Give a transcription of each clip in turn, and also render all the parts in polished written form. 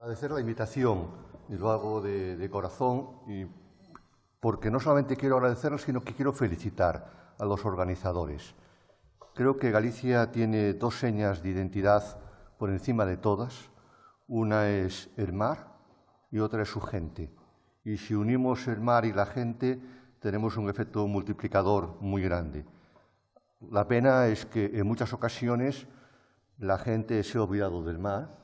Agradecer la invitación, y lo hago de corazón, y porque no solamente quiero agradecerlo, sino que quiero felicitar a los organizadores. Creo que Galicia tiene dos señas de identidad por encima de todas. Una es el mar y otra es su gente. Y si unimos el mar y la gente, tenemos un efecto multiplicador muy grande. La pena es que en muchas ocasiones la gente se ha olvidado del mar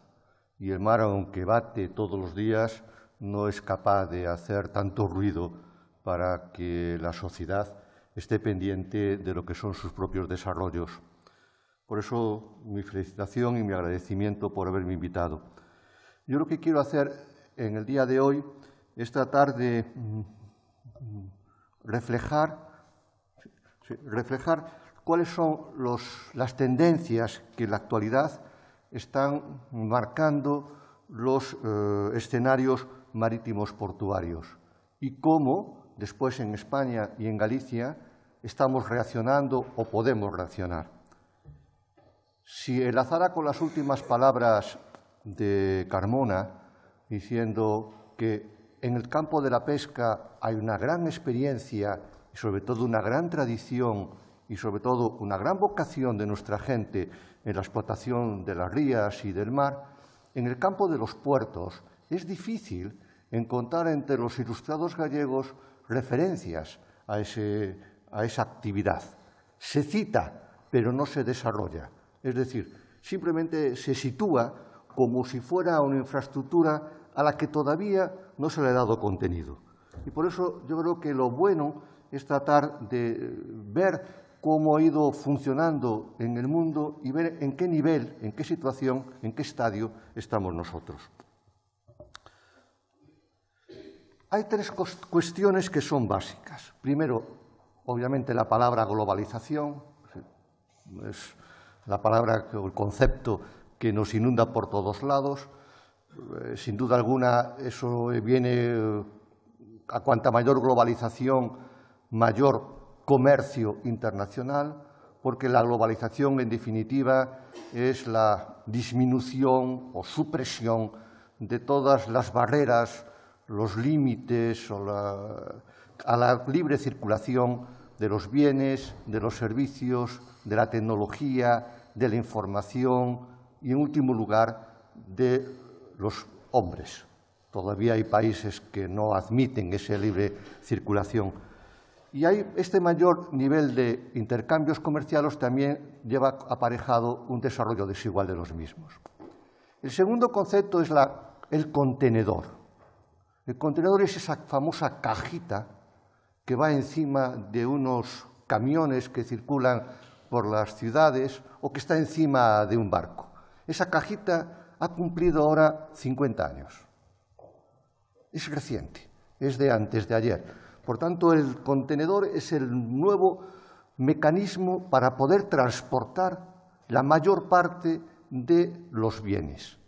y el mar, aunque bate todos los días, no es capaz de hacer tanto ruido para que la sociedad esté pendiente de lo que son sus propios desarrollos. Por eso, mi felicitación y mi agradecimiento por haberme invitado. Yo lo que quiero hacer en el día de hoy es tratar de reflejar cuáles son las tendencias que en la actualidad están marcando los escenarios marítimos portuarios y cómo después en España y en Galicia estamos reaccionando o podemos reaccionar. Si enlazara con las últimas palabras de Carmona, diciendo que en el campo de la pesca hay una gran experiencia y sobre todo una gran tradición y sobre todo una gran vocación de nuestra gente en la explotación de las rías y del mar, en el campo de los puertos es difícil encontrar entre los ilustrados gallegos referencias a esa actividad. Se cita, pero no se desarrolla. Es decir, simplemente se sitúa como si fuera una infraestructura a la que todavía no se le ha dado contenido. Y por eso yo creo que lo bueno es tratar de ver cómo ha ido funcionando en el mundo y ver en qué nivel, en qué situación, en qué estadio estamos nosotros. Hay tres cuestiones que son básicas. Primero, obviamente, la palabra globalización, es la palabra o el concepto que nos inunda por todos lados. Sin duda alguna, eso viene a cuanta mayor globalización, mayor comercio internacional, porque la globalización, en definitiva, es la disminución o supresión de todas las barreras, los límites a la libre circulación de los bienes, de los servicios, de la tecnología, de la información y, en último lugar, de los hombres. Todavía hay países que no admiten esa libre circulación. Y este mayor nivel de intercambios comerciales también lleva aparejado un desarrollo desigual de los mismos. El segundo concepto es el contenedor. El contenedor es esa famosa cajita que va encima de unos camiones que circulan por las ciudades o que está encima de un barco. Esa cajita ha cumplido ahora 50 años. Es reciente, es de antes de ayer. Por tanto, el contenedor es el nuevo mecanismo para poder transportar la mayor parte de los bienes.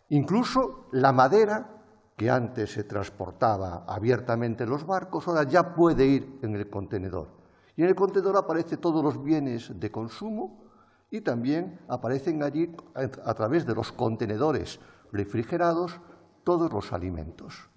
Incluso la madera, que antes se transportaba abiertamente en los barcos, ahora ya puede ir en el contenedor. Y en el contenedor aparecen todos los bienes de consumo y también aparecen allí, a través de los contenedores refrigerados, todos los alimentos,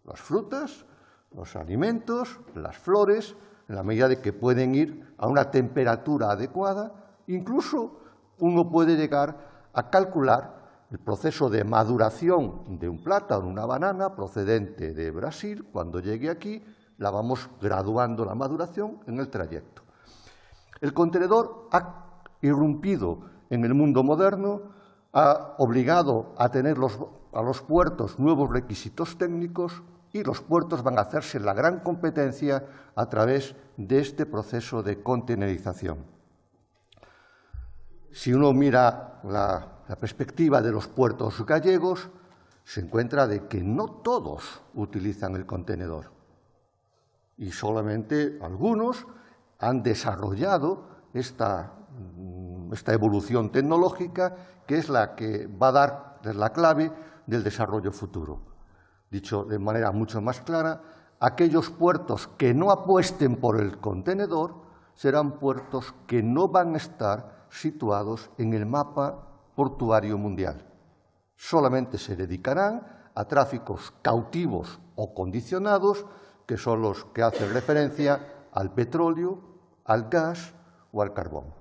las frutas, los alimentos, las flores, en la medida de que pueden ir a una temperatura adecuada. Incluso uno puede llegar a calcular el proceso de maduración de un plátano o una banana procedente de Brasil. Cuando llegue aquí, la vamos graduando la maduración en el trayecto. El contenedor ha irrumpido en el mundo moderno, ha obligado a tener a los puertos nuevos requisitos técnicos, y los puertos van a hacerse la gran competencia a través de este proceso de contenerización. Si uno mira la perspectiva de los puertos gallegos, se encuentra de que no todos utilizan el contenedor y solamente algunos han desarrollado esta evolución tecnológica que es la que va a dar la clave del desarrollo futuro. Dicho de manera mucho más clara, aquellos puertos que no apuesten por el contenedor serán puertos que no van a estar situados en el mapa portuario mundial. Solamente se dedicarán a tráficos cautivos o condicionados, que son los que hacen referencia al petróleo, al gas o al carbón.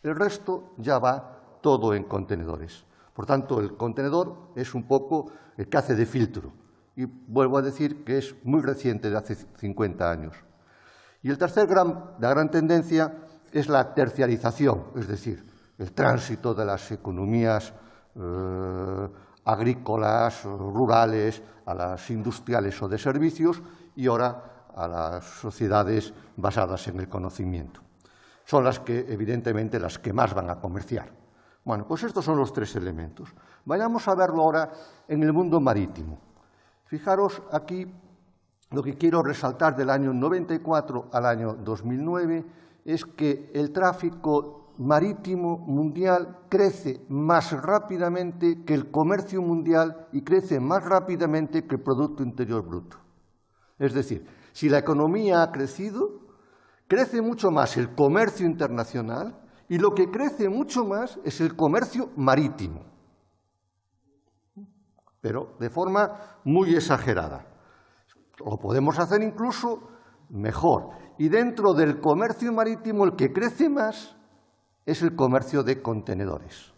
El resto ya va todo en contenedores. Por tanto, el contenedor es un poco el que hace de filtro. Y vuelvo a decir que es muy reciente, de hace 50 años. Y la gran tendencia es la terciarización, es decir, el tránsito de las economías agrícolas, rurales, a las industriales o de servicios y ahora a las sociedades basadas en el conocimiento. Son las que, evidentemente, las que más van a comerciar. Bueno, pues estos son los tres elementos. Vayamos a verlo ahora en el mundo marítimo. Fijaros aquí, lo que quiero resaltar del año 94 al año 2009 es que el tráfico marítimo mundial crece más rápidamente que el comercio mundial y crece más rápidamente que el Producto Interior Bruto. Es decir, si la economía ha crecido, crece mucho más el comercio internacional y lo que crece mucho más es el comercio marítimo, pero de forma muy exagerada. Lo podemos hacer incluso mejor. Y dentro del comercio marítimo el que crece más es el comercio de contenedores,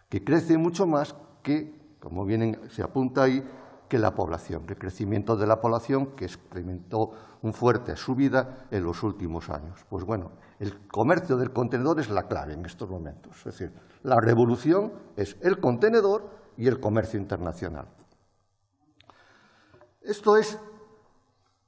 que crece mucho más que, como bien se apunta ahí, que la población, el crecimiento de la población que experimentó una fuerte subida en los últimos años. Pues bueno, el comercio del contenedor es la clave en estos momentos. Es decir, la revolución es el contenedor y el comercio internacional. Esto es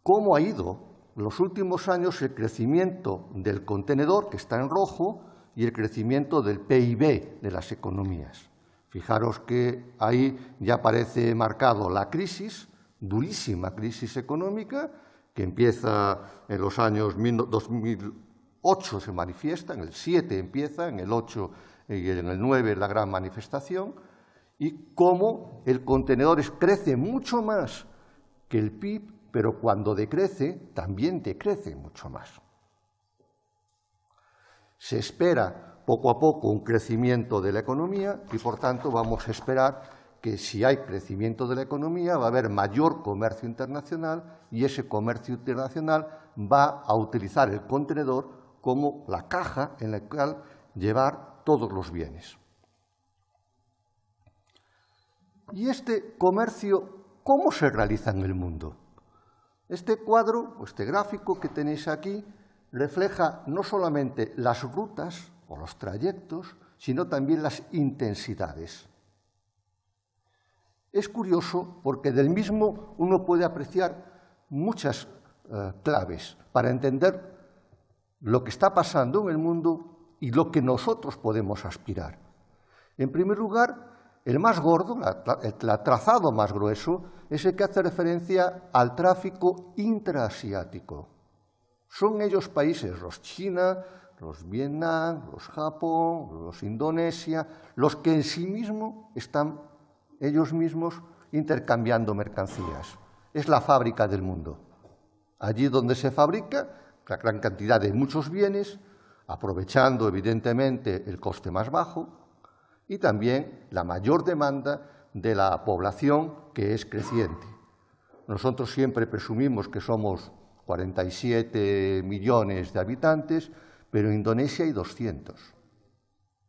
cómo ha ido los últimos años el crecimiento del contenedor, que está en rojo, y el crecimiento del PIB de las economías. Fijaros que ahí ya aparece marcado la crisis, durísima crisis económica, que empieza en los años 2008 se manifiesta, en el 7 empieza, en el 8 y en el 9 la gran manifestación, y cómo el contenedor crece mucho más que el PIB, pero cuando decrece, también decrece mucho más. Se espera poco a poco un crecimiento de la economía y, por tanto, vamos a esperar que si hay crecimiento de la economía va a haber mayor comercio internacional y ese comercio internacional va a utilizar el contenedor como la caja en la cual llevar todos los bienes. ¿Y este comercio cómo se realiza en el mundo? Este cuadro, este gráfico que tenéis aquí, refleja no solamente las rutas o los trayectos, sino también las intensidades. Es curioso porque del mismo uno puede apreciar muchas claves para entender lo que está pasando en el mundo y lo que nosotros podemos aspirar. En primer lugar, el más gordo, el trazado más grueso, es el que hace referencia al tráfico intraasiático. Son ellos países, los China, los Vietnam, los Japón, los Indonesia, los que en sí mismos están ellos mismos intercambiando mercancías. Es la fábrica del mundo. Allí donde se fabrica la gran cantidad de muchos bienes, aprovechando evidentemente el coste más bajo y también la mayor demanda de la población que es creciente. Nosotros siempre presumimos que somos 47 millones de habitantes, pero en Indonesia hay 200.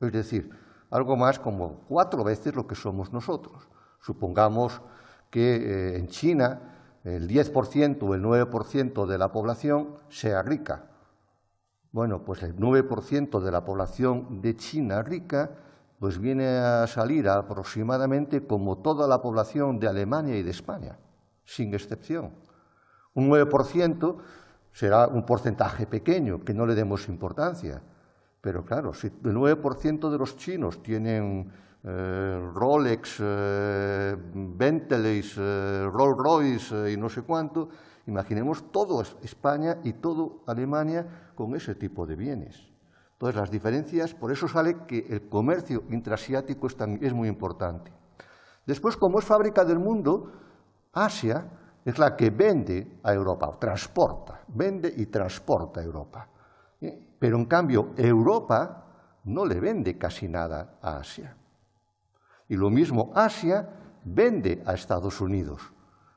Es decir, algo más como 4 veces lo que somos nosotros. Supongamos que en China el 10% o el 9% de la población sea rica. Bueno, pues el 9% de la población de China rica pues viene a salir aproximadamente como toda la población de Alemania y de España, sin excepción. Un 9% será un porcentaje pequeño, que no le demos importancia. Pero claro, si el 9% de los chinos tienen Rolex, Bentleys, Rolls Royce y no sé cuánto, imaginemos todo España y todo Alemania con ese tipo de bienes. Entonces, las diferencias, por eso sale que el comercio intraasiático es muy importante. Después, como es fábrica del mundo, Asia es la que vende a Europa, transporta, vende y transporta a Europa. Pero en cambio, Europa no le vende casi nada a Asia. Y lo mismo Asia vende a Estados Unidos.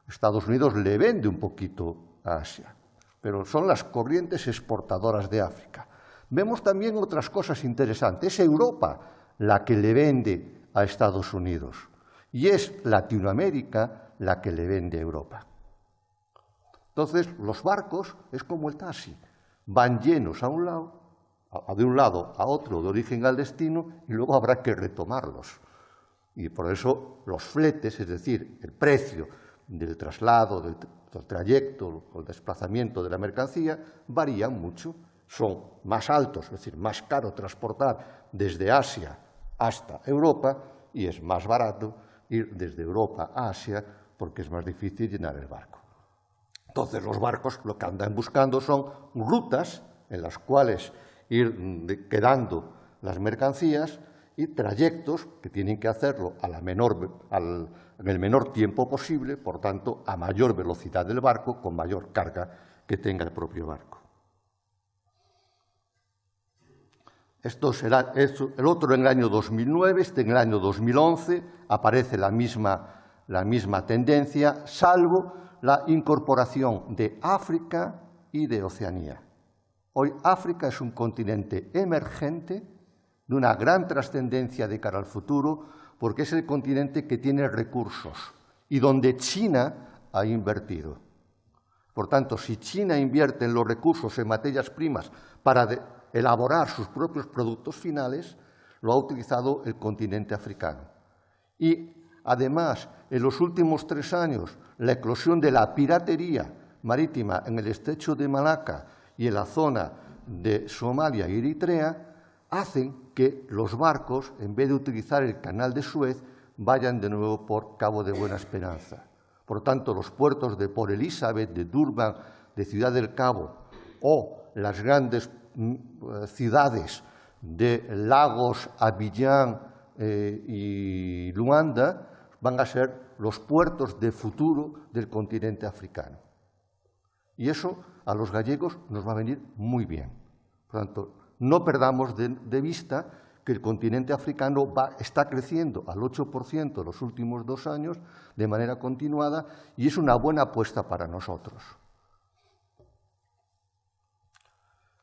Estados Unidos le vende un poquito a Asia, pero son las corrientes exportadoras de África. Vemos también otras cosas interesantes. Es Europa la que le vende a Estados Unidos y es Latinoamérica la que le vende a Europa. Entonces, los barcos es como el taxi, van llenos a un lado, de un lado a otro, de origen al destino, y luego habrá que retomarlos. Y por eso los fletes, es decir, el precio del traslado, del trayecto o el desplazamiento de la mercancía, varían mucho. Son más altos, es decir, más caro transportar desde Asia hasta Europa y es más barato ir desde Europa a Asia porque es más difícil llenar el barco. Entonces, los barcos lo que andan buscando son rutas en las cuales ir quedando las mercancías y trayectos que tienen que hacerlo en el menor tiempo posible, por tanto, a mayor velocidad del barco, con mayor carga que tenga el propio barco. Esto será el otro en el año 2009, en el año 2011 aparece la misma tendencia, salvo la incorporación de África y de Oceanía. Hoy África es un continente emergente de una gran trascendencia de cara al futuro, porque es el continente que tiene recursos y donde China ha invertido. Por tanto, si China invierte en los recursos en materias primas para elaborar sus propios productos finales, lo ha utilizado el continente africano. Y, además, en los últimos 3 años, la eclosión de la piratería marítima en el estrecho de Malaca y en la zona de Somalia y Eritrea hacen que los barcos, en vez de utilizar el canal de Suez, vayan de nuevo por Cabo de Buena Esperanza. Por tanto, los puertos de Port Elizabeth, de Durban, de Ciudad del Cabo o las grandes ciudades de Lagos, Abiyán y Luanda van a ser los puertos de futuro del continente africano. Y eso a los gallegos nos va a venir muy bien. Por tanto, no perdamos de vista que el continente africano está creciendo al 8% en los últimos 2 años de manera continuada y es una buena apuesta para nosotros.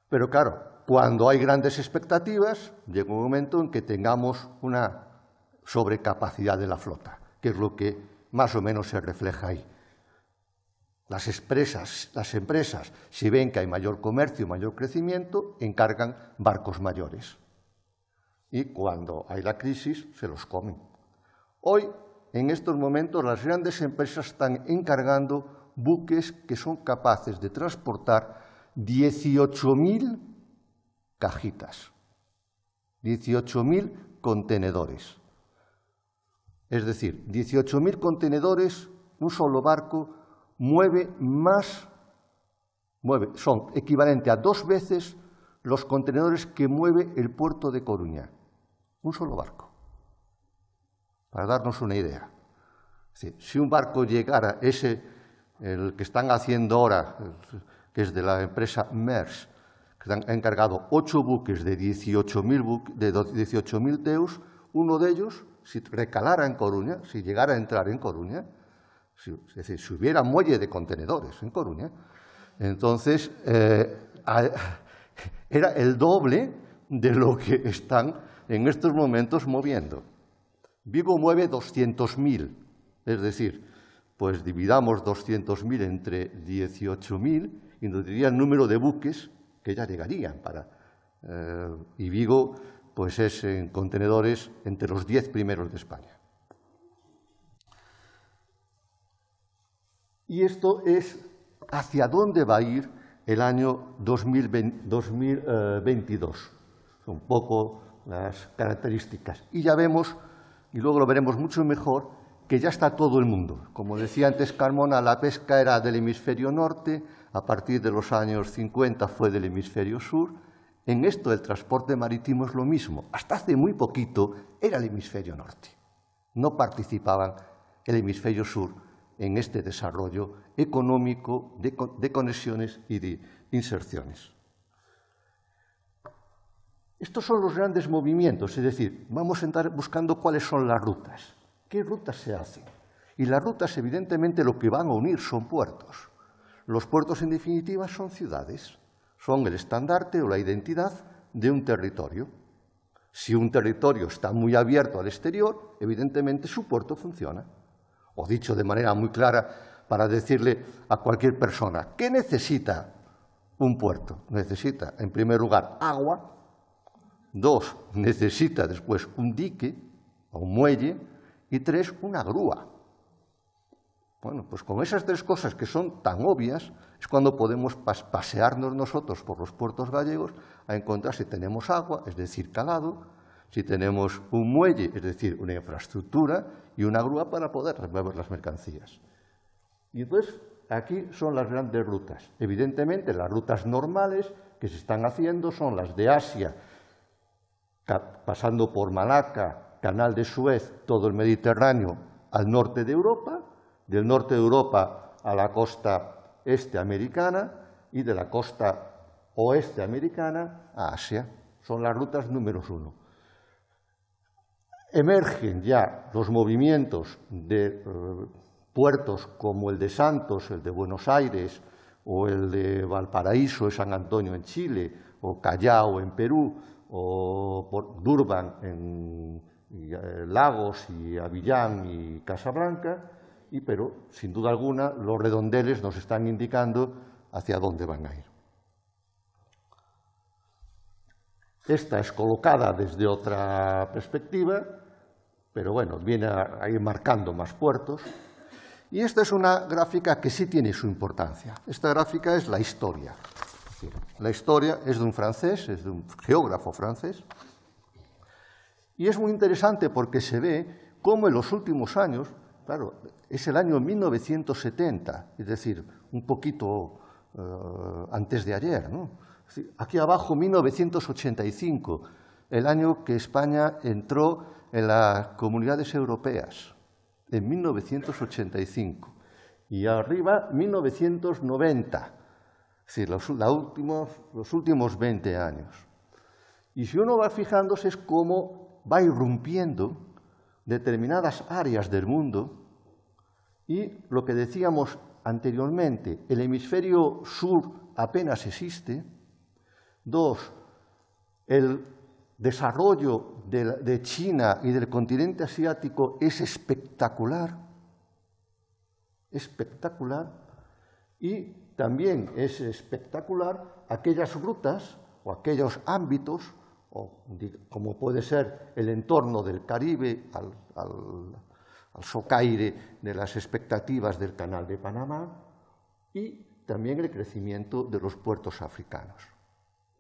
Pero claro, cuando hay grandes expectativas, llega un momento en que tengamos una sobrecapacidad de la flota, que es lo que más o menos se refleja ahí. Las empresas, si ven que hay mayor comercio, mayor crecimiento, encargan barcos mayores. Y cuando hay la crisis, se los comen. Hoy, en estos momentos, las grandes empresas están encargando buques que son capaces de transportar 18.000 cajitas, 18.000 contenedores. Es decir, 18.000 contenedores, un solo barco son equivalente a 2 veces los contenedores que mueve el puerto de Coruña. Un solo barco. Para darnos una idea. Si un barco llegara, el que están haciendo ahora, que es de la empresa Maersk, que han encargado 8 buques de 18.000 TEUs, uno de ellos, si recalara en Coruña, si llegara a entrar en Coruña, es decir, si hubiera muelle de contenedores en Coruña, entonces era el doble de lo que están en estos momentos moviendo. Vigo mueve 200.000, es decir, pues dividamos 200.000 entre 18.000 y nos diría el número de buques que ya llegarían y Vigo pues es en contenedores entre los 10 primeros de España. Y esto es hacia dónde va a ir el año 2022. Son un poco las características. Y ya vemos, y luego lo veremos mucho mejor, que ya está todo el mundo. Como decía antes Carmona, la pesca era del hemisferio norte, a partir de los años 50 fue del hemisferio sur. En esto el transporte marítimo es lo mismo. Hasta hace muy poquito era el hemisferio norte. No participaban el hemisferio sur en este desarrollo económico de conexiones y de inserciones. Estos son los grandes movimientos, es decir, vamos a estar buscando cuáles son las rutas, qué rutas se hacen. Y las rutas, evidentemente, lo que van a unir son puertos. Los puertos, en definitiva, son ciudades, son el estandarte o la identidad de un territorio. Si un territorio está muy abierto al exterior, evidentemente su puerto funciona. O dicho de manera muy clara, para decirle a cualquier persona, ¿qué necesita un puerto? Necesita, en primer lugar, agua. 2, necesita después un dique o un muelle. Y 3, una grúa. Bueno, pues con esas 3 cosas que son tan obvias es cuando podemos pasearnos nosotros por los puertos gallegos a encontrar si tenemos agua, es decir, calado, si tenemos un muelle, es decir, una infraestructura, y una grúa para poder mover las mercancías. Y entonces, aquí son las grandes rutas. Evidentemente, las rutas normales que se están haciendo son las de Asia, pasando por Malaca, Canal de Suez, todo el Mediterráneo, al norte de Europa, del norte de Europa a la costa este americana y de la costa oeste americana a Asia. Son las rutas números 1. Emergen ya los movimientos de puertos como el de Santos, el de Buenos Aires, o el de Valparaíso y San Antonio en Chile, o Callao en Perú, o por Durban en Lagos y Avillán y Casablanca, pero sin duda alguna los redondeles nos están indicando hacia dónde van a ir. Esta es colocada desde otra perspectiva, pero bueno, viene a ir marcando más puertos. Y esta es una gráfica que sí tiene su importancia. Esta gráfica es la historia. La historia es de un francés, es de un geógrafo francés. Y es muy interesante porque se ve cómo en los últimos años, claro, es el año 1970, es decir, un poquito antes de ayer, ¿no? Aquí abajo, 1985, el año que España entró en las comunidades europeas, en 1985. Y arriba, 1990, es decir, los últimos 20 años. Y si uno va fijándose es cómo va irrumpiendo determinadas áreas del mundo y lo que decíamos anteriormente, el hemisferio sur apenas existe. 2, el desarrollo de China y del continente asiático es espectacular, y también es espectacular aquellas rutas o aquellos ámbitos, como puede ser el entorno del Caribe al socaire de las expectativas del Canal de Panamá, y también el crecimiento de los puertos africanos.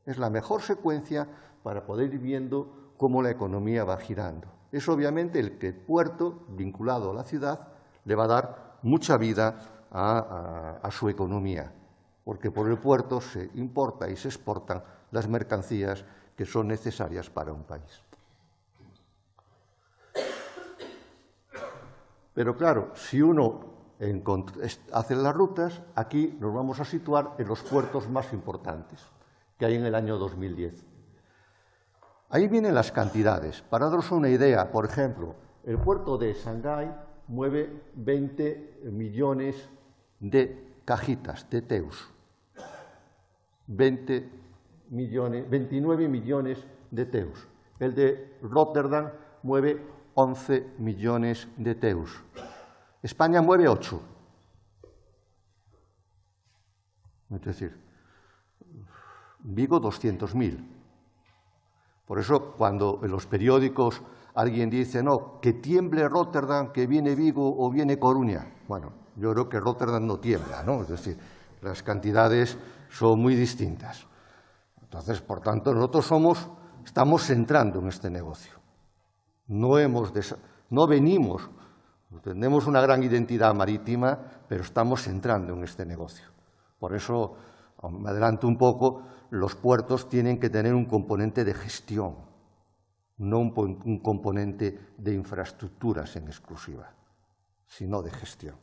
Es la mejor secuencia para poder ir viendo cómo la economía va girando. Es obviamente el que el puerto, vinculado a la ciudad, le va a dar mucha vida a su economía, porque por el puerto se importa y se exportan las mercancías que son necesarias para un país. Pero claro, si uno hace las rutas, aquí nos vamos a situar en los puertos más importantes que hay en el año 2010. Ahí vienen las cantidades. Para daros una idea, por ejemplo, el puerto de Shanghái mueve 20 millones de cajitas, de teus. 29 millones de teus. El de Rotterdam mueve 11 millones de teus. España mueve 8. Es decir, Vigo 200.000. Por eso, cuando en los periódicos alguien dice, no, que tiemble Rotterdam, que viene Vigo o viene Coruña. Bueno, yo creo que Rotterdam no tiembla, ¿no? Es decir, las cantidades son muy distintas. Entonces, por tanto, nosotros estamos entrando en este negocio. No venimos, tenemos una gran identidad marítima, pero estamos entrando en este negocio. Por eso, me adelanto un poco, los puertos tienen que tener un componente de gestión, no un componente de infraestructuras en exclusiva, sino de gestión.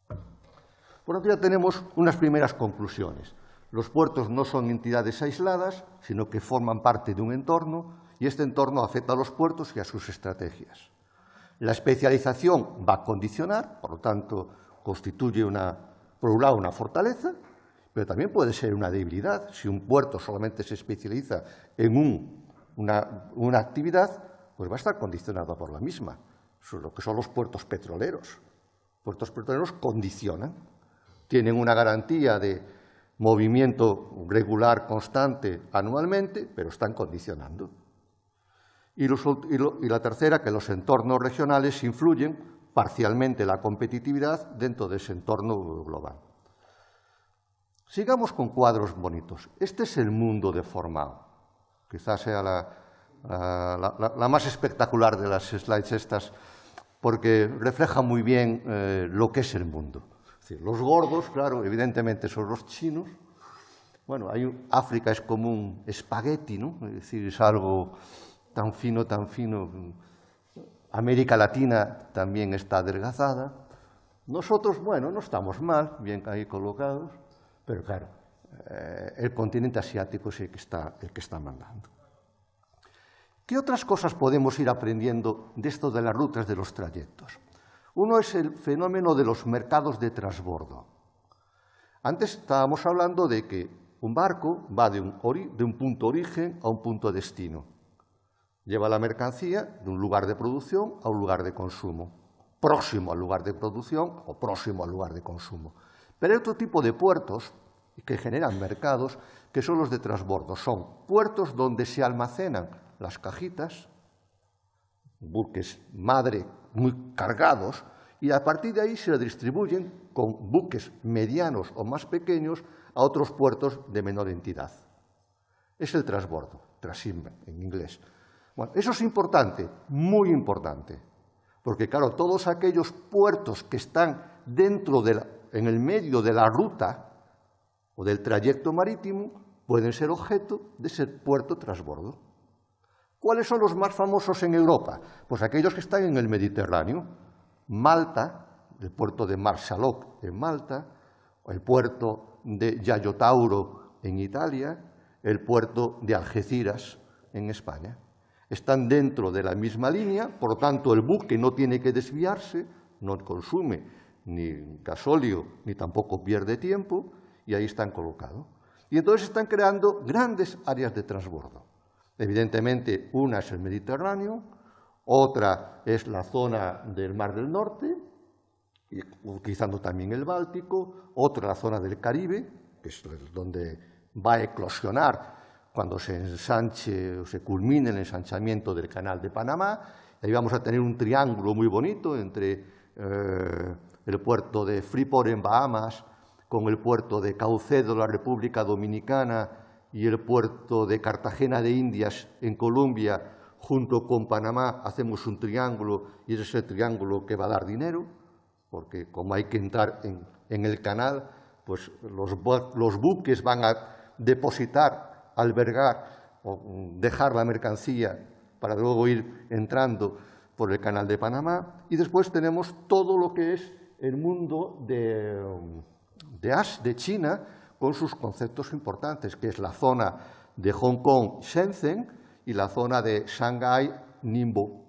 Por lo tanto, ya tenemos unas primeras conclusiones. Los puertos no son entidades aisladas, sino que forman parte de un entorno y este entorno afecta a los puertos y a sus estrategias. La especialización va a condicionar, por lo tanto, constituye por un lado una fortaleza, pero también puede ser una debilidad. Si un puerto solamente se especializa en una actividad, pues va a estar condicionado por la misma. Lo que son los puertos petroleros. Puertos petroleros condicionan, tienen una garantía de movimiento regular, constante, anualmente, pero están condicionando. Y la tercera, que los entornos regionales influyen parcialmente la competitividad dentro de ese entorno global. Sigamos con cuadros bonitos. Este es el mundo deformado. Quizás sea la más espectacular de las slides estas, porque refleja muy bien lo que es el mundo. Es decir, los gordos, claro, evidentemente son los chinos. Bueno, África es como un espagueti, ¿no? Es decir, es algo tan fino, tan fino. América Latina también está adelgazada. Nosotros, bueno, no estamos mal, bien ahí colocados, pero claro, el continente asiático es el que está mandando. ¿Qué otras cosas podemos ir aprendiendo de esto de las rutas de los trayectos? Uno es el fenómeno de los mercados de transbordo. Antes estábamos hablando de que un barco va de un punto origen a un punto destino. Lleva la mercancía de un lugar de producción a un lugar de consumo, próximo al lugar de producción o próximo al lugar de consumo. Pero hay otro tipo de puertos que generan mercados que son los de transbordo. Son puertos donde se almacenan las cajitas, buques madre muy cargados, y a partir de ahí se distribuyen con buques medianos o más pequeños a otros puertos de menor entidad. Es el transbordo, transshipment en inglés. Bueno, eso es importante, muy importante, porque claro, todos aquellos puertos que están en el medio de la ruta o del trayecto marítimo pueden ser objeto de ese puerto transbordo. ¿Cuáles son los más famosos en Europa? Pues aquellos que están en el Mediterráneo. Malta, el puerto de Marsalop en Malta, el puerto de Yayo Tauro en Italia, el puerto de Algeciras en España. Están dentro de la misma línea, por lo tanto el buque no tiene que desviarse, no consume ni gasóleo ni tampoco pierde tiempo y ahí están colocados. Y entonces están creando grandes áreas de transbordo. Evidentemente, una es el Mediterráneo, otra es la zona del Mar del Norte, utilizando también el Báltico, otra la zona del Caribe, que es donde va a eclosionar cuando se ensanche o se culmine el ensanchamiento del Canal de Panamá. Ahí vamos a tener un triángulo muy bonito entre el puerto de Freeport en Bahamas, con el puerto de Caucedo, la República Dominicana, y el puerto de Cartagena de Indias en Colombia, junto con Panamá, hacemos un triángulo y es ese triángulo que va a dar dinero, porque como hay que entrar en el canal, pues los buques van a depositar, albergar o dejar la mercancía para luego ir entrando por el canal de Panamá. Y después tenemos todo lo que es el mundo de China, con sus conceptos importantes, que es la zona de Hong Kong, Shenzhen, y la zona de Shanghái, Ningbo,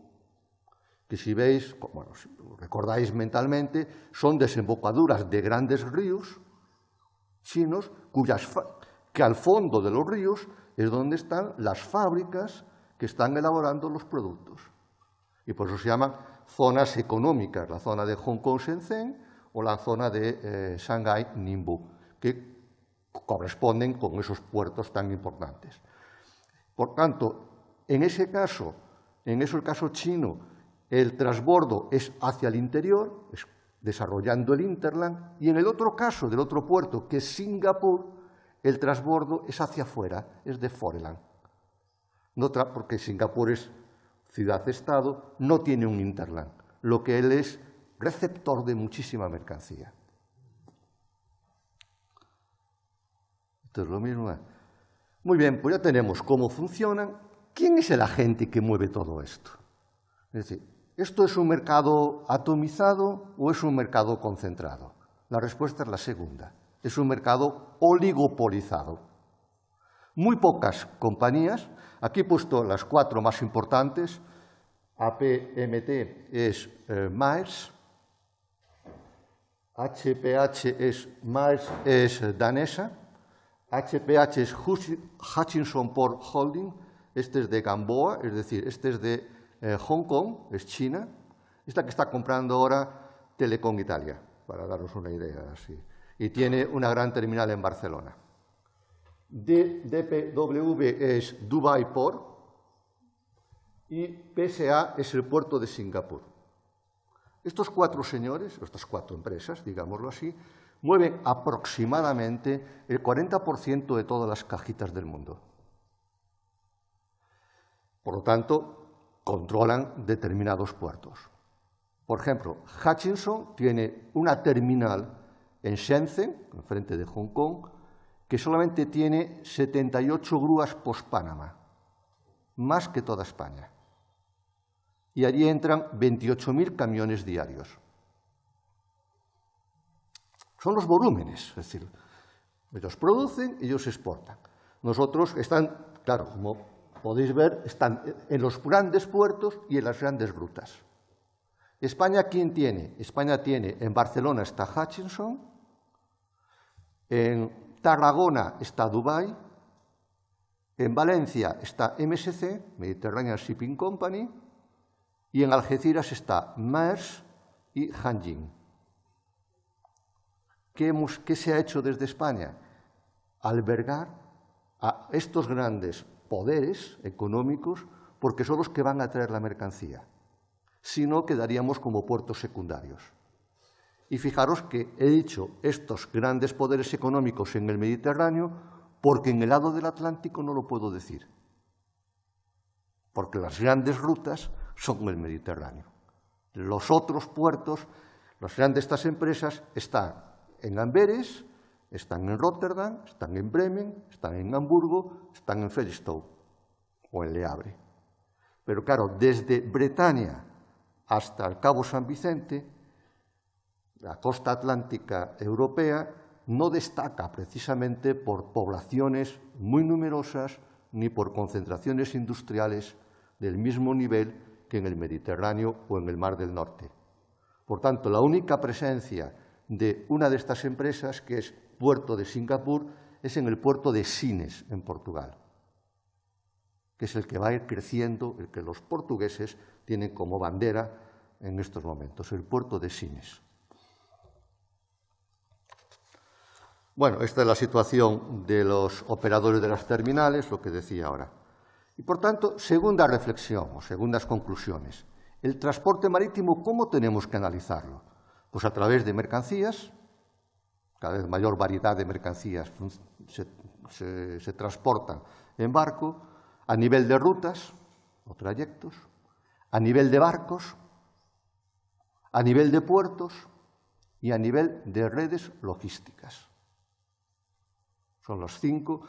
que si veis, bueno, si recordáis mentalmente, son desembocaduras de grandes ríos chinos, que al fondo de los ríos es donde están las fábricas que están elaborando los productos. Y por eso se llaman zonas económicas, la zona de Hong Kong, Shenzhen, o la zona de Shanghái, Ningbo, que corresponden con esos puertos tan importantes. Por tanto, en ese caso chino, el transbordo es hacia el interior, es desarrollando el hinterland, y en el otro caso del otro puerto, que es Singapur, el transbordo es hacia afuera, es de foreland. Porque Singapur es ciudad-estado, no tiene un hinterland, lo que él es receptor de muchísima mercancía. Esto es lo mismo. Muy bien, pues ya tenemos cómo funcionan. ¿Quién es el agente que mueve todo esto? Es decir, ¿esto es un mercado atomizado o es un mercado concentrado? La respuesta es la segunda. es un mercado oligopolizado. Muy pocas compañías, aquí he puesto las 4 más importantes, APMT es Maersk, HPH es danesa, HPH es Hutchison Port Holding, este es de Gamboa, es decir, este es de Hong Kong, es China, es la que está comprando ahora Telecom Italia, para daros una idea así, y tiene una gran terminal en Barcelona. DPW es Dubai Port y PSA es el puerto de Singapur. Estos 4 señores, estas 4 empresas, digámoslo así, mueven aproximadamente el 40% de todas las cajitas del mundo. Por lo tanto, controlan determinados puertos. Por ejemplo, Hutchison tiene una terminal en Shenzhen, enfrente de Hong Kong, que solamente tiene 78 grúas post-Panamá, más que toda España. Y allí entran 28.000 camiones diarios. Son los volúmenes, es decir, ellos producen y ellos exportan. Nosotros están, claro, como podéis ver, están en los grandes puertos y en las grandes rutas. España, ¿quién tiene? España tiene, en Barcelona está Hutchison, en Tarragona está Dubái, en Valencia está MSC, Mediterranean Shipping Company, y en Algeciras está Maersk y Hanjin. ¿Qué se ha hecho desde España? Albergar a estos grandes poderes económicos porque son los que van a traer la mercancía. Si no, quedaríamos como puertos secundarios. Y fijaros que he dicho estos grandes poderes económicos en el Mediterráneo porque en el lado del Atlántico no lo puedo decir. Porque las grandes rutas son el Mediterráneo. Los otros puertos, las grandes estas empresas, están en Amberes, están en Rotterdam, están en Bremen, están en Hamburgo, están en Felixstowe o en Le Havre. Pero claro, desde Bretaña hasta el Cabo San Vicente, la costa atlántica europea no destaca precisamente por poblaciones muy numerosas ni por concentraciones industriales del mismo nivel que en el Mediterráneo o en el Mar del Norte. Por tanto, la única presencia de una de estas empresas, que es Puerto de Singapur, es en el puerto de Sines, en Portugal, que es el que va a ir creciendo, el que los portugueses tienen como bandera en estos momentos, el puerto de Sines. Bueno, esta es la situación de los operadores de las terminales, lo que decía ahora. Y, por tanto, segunda reflexión o segundas conclusiones. El transporte marítimo, ¿cómo tenemos que analizarlo? Pues a través de mercancías, cada vez mayor variedad de mercancías se transportan en barco, a nivel de rutas o trayectos, a nivel de barcos, a nivel de puertos y a nivel de redes logísticas. Son los 5.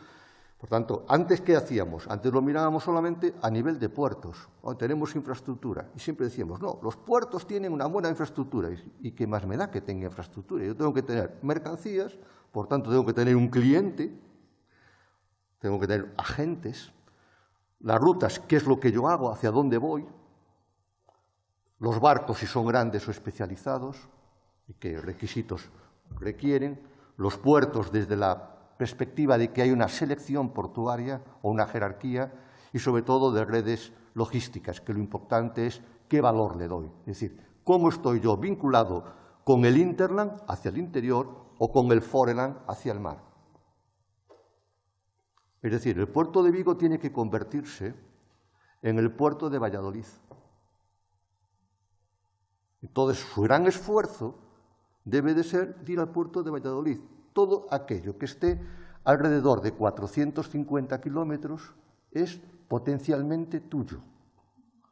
Por tanto, ¿antes qué hacíamos? Antes lo mirábamos solamente a nivel de puertos. Oh, tenemos infraestructura. Y siempre decíamos, no, los puertos tienen una buena infraestructura. ¿Y qué más me da que tenga infraestructura? Yo tengo que tener mercancías, por tanto, tengo que tener un cliente, tengo que tener agentes, las rutas, qué es lo que yo hago, hacia dónde voy, los barcos, si son grandes o especializados, y qué requisitos requieren, los puertos desde la perspectiva de que hay una selección portuaria o una jerarquía y, sobre todo, de redes logísticas, que lo importante es qué valor le doy. Es decir, cómo estoy yo vinculado con el Interland hacia el interior o con el Foreland hacia el mar. Es decir, el puerto de Vigo tiene que convertirse en el puerto de Valladolid. Entonces, su gran esfuerzo debe de ser ir al puerto de Valladolid. Todo aquello que esté alrededor de 450 kilómetros es potencialmente tuyo,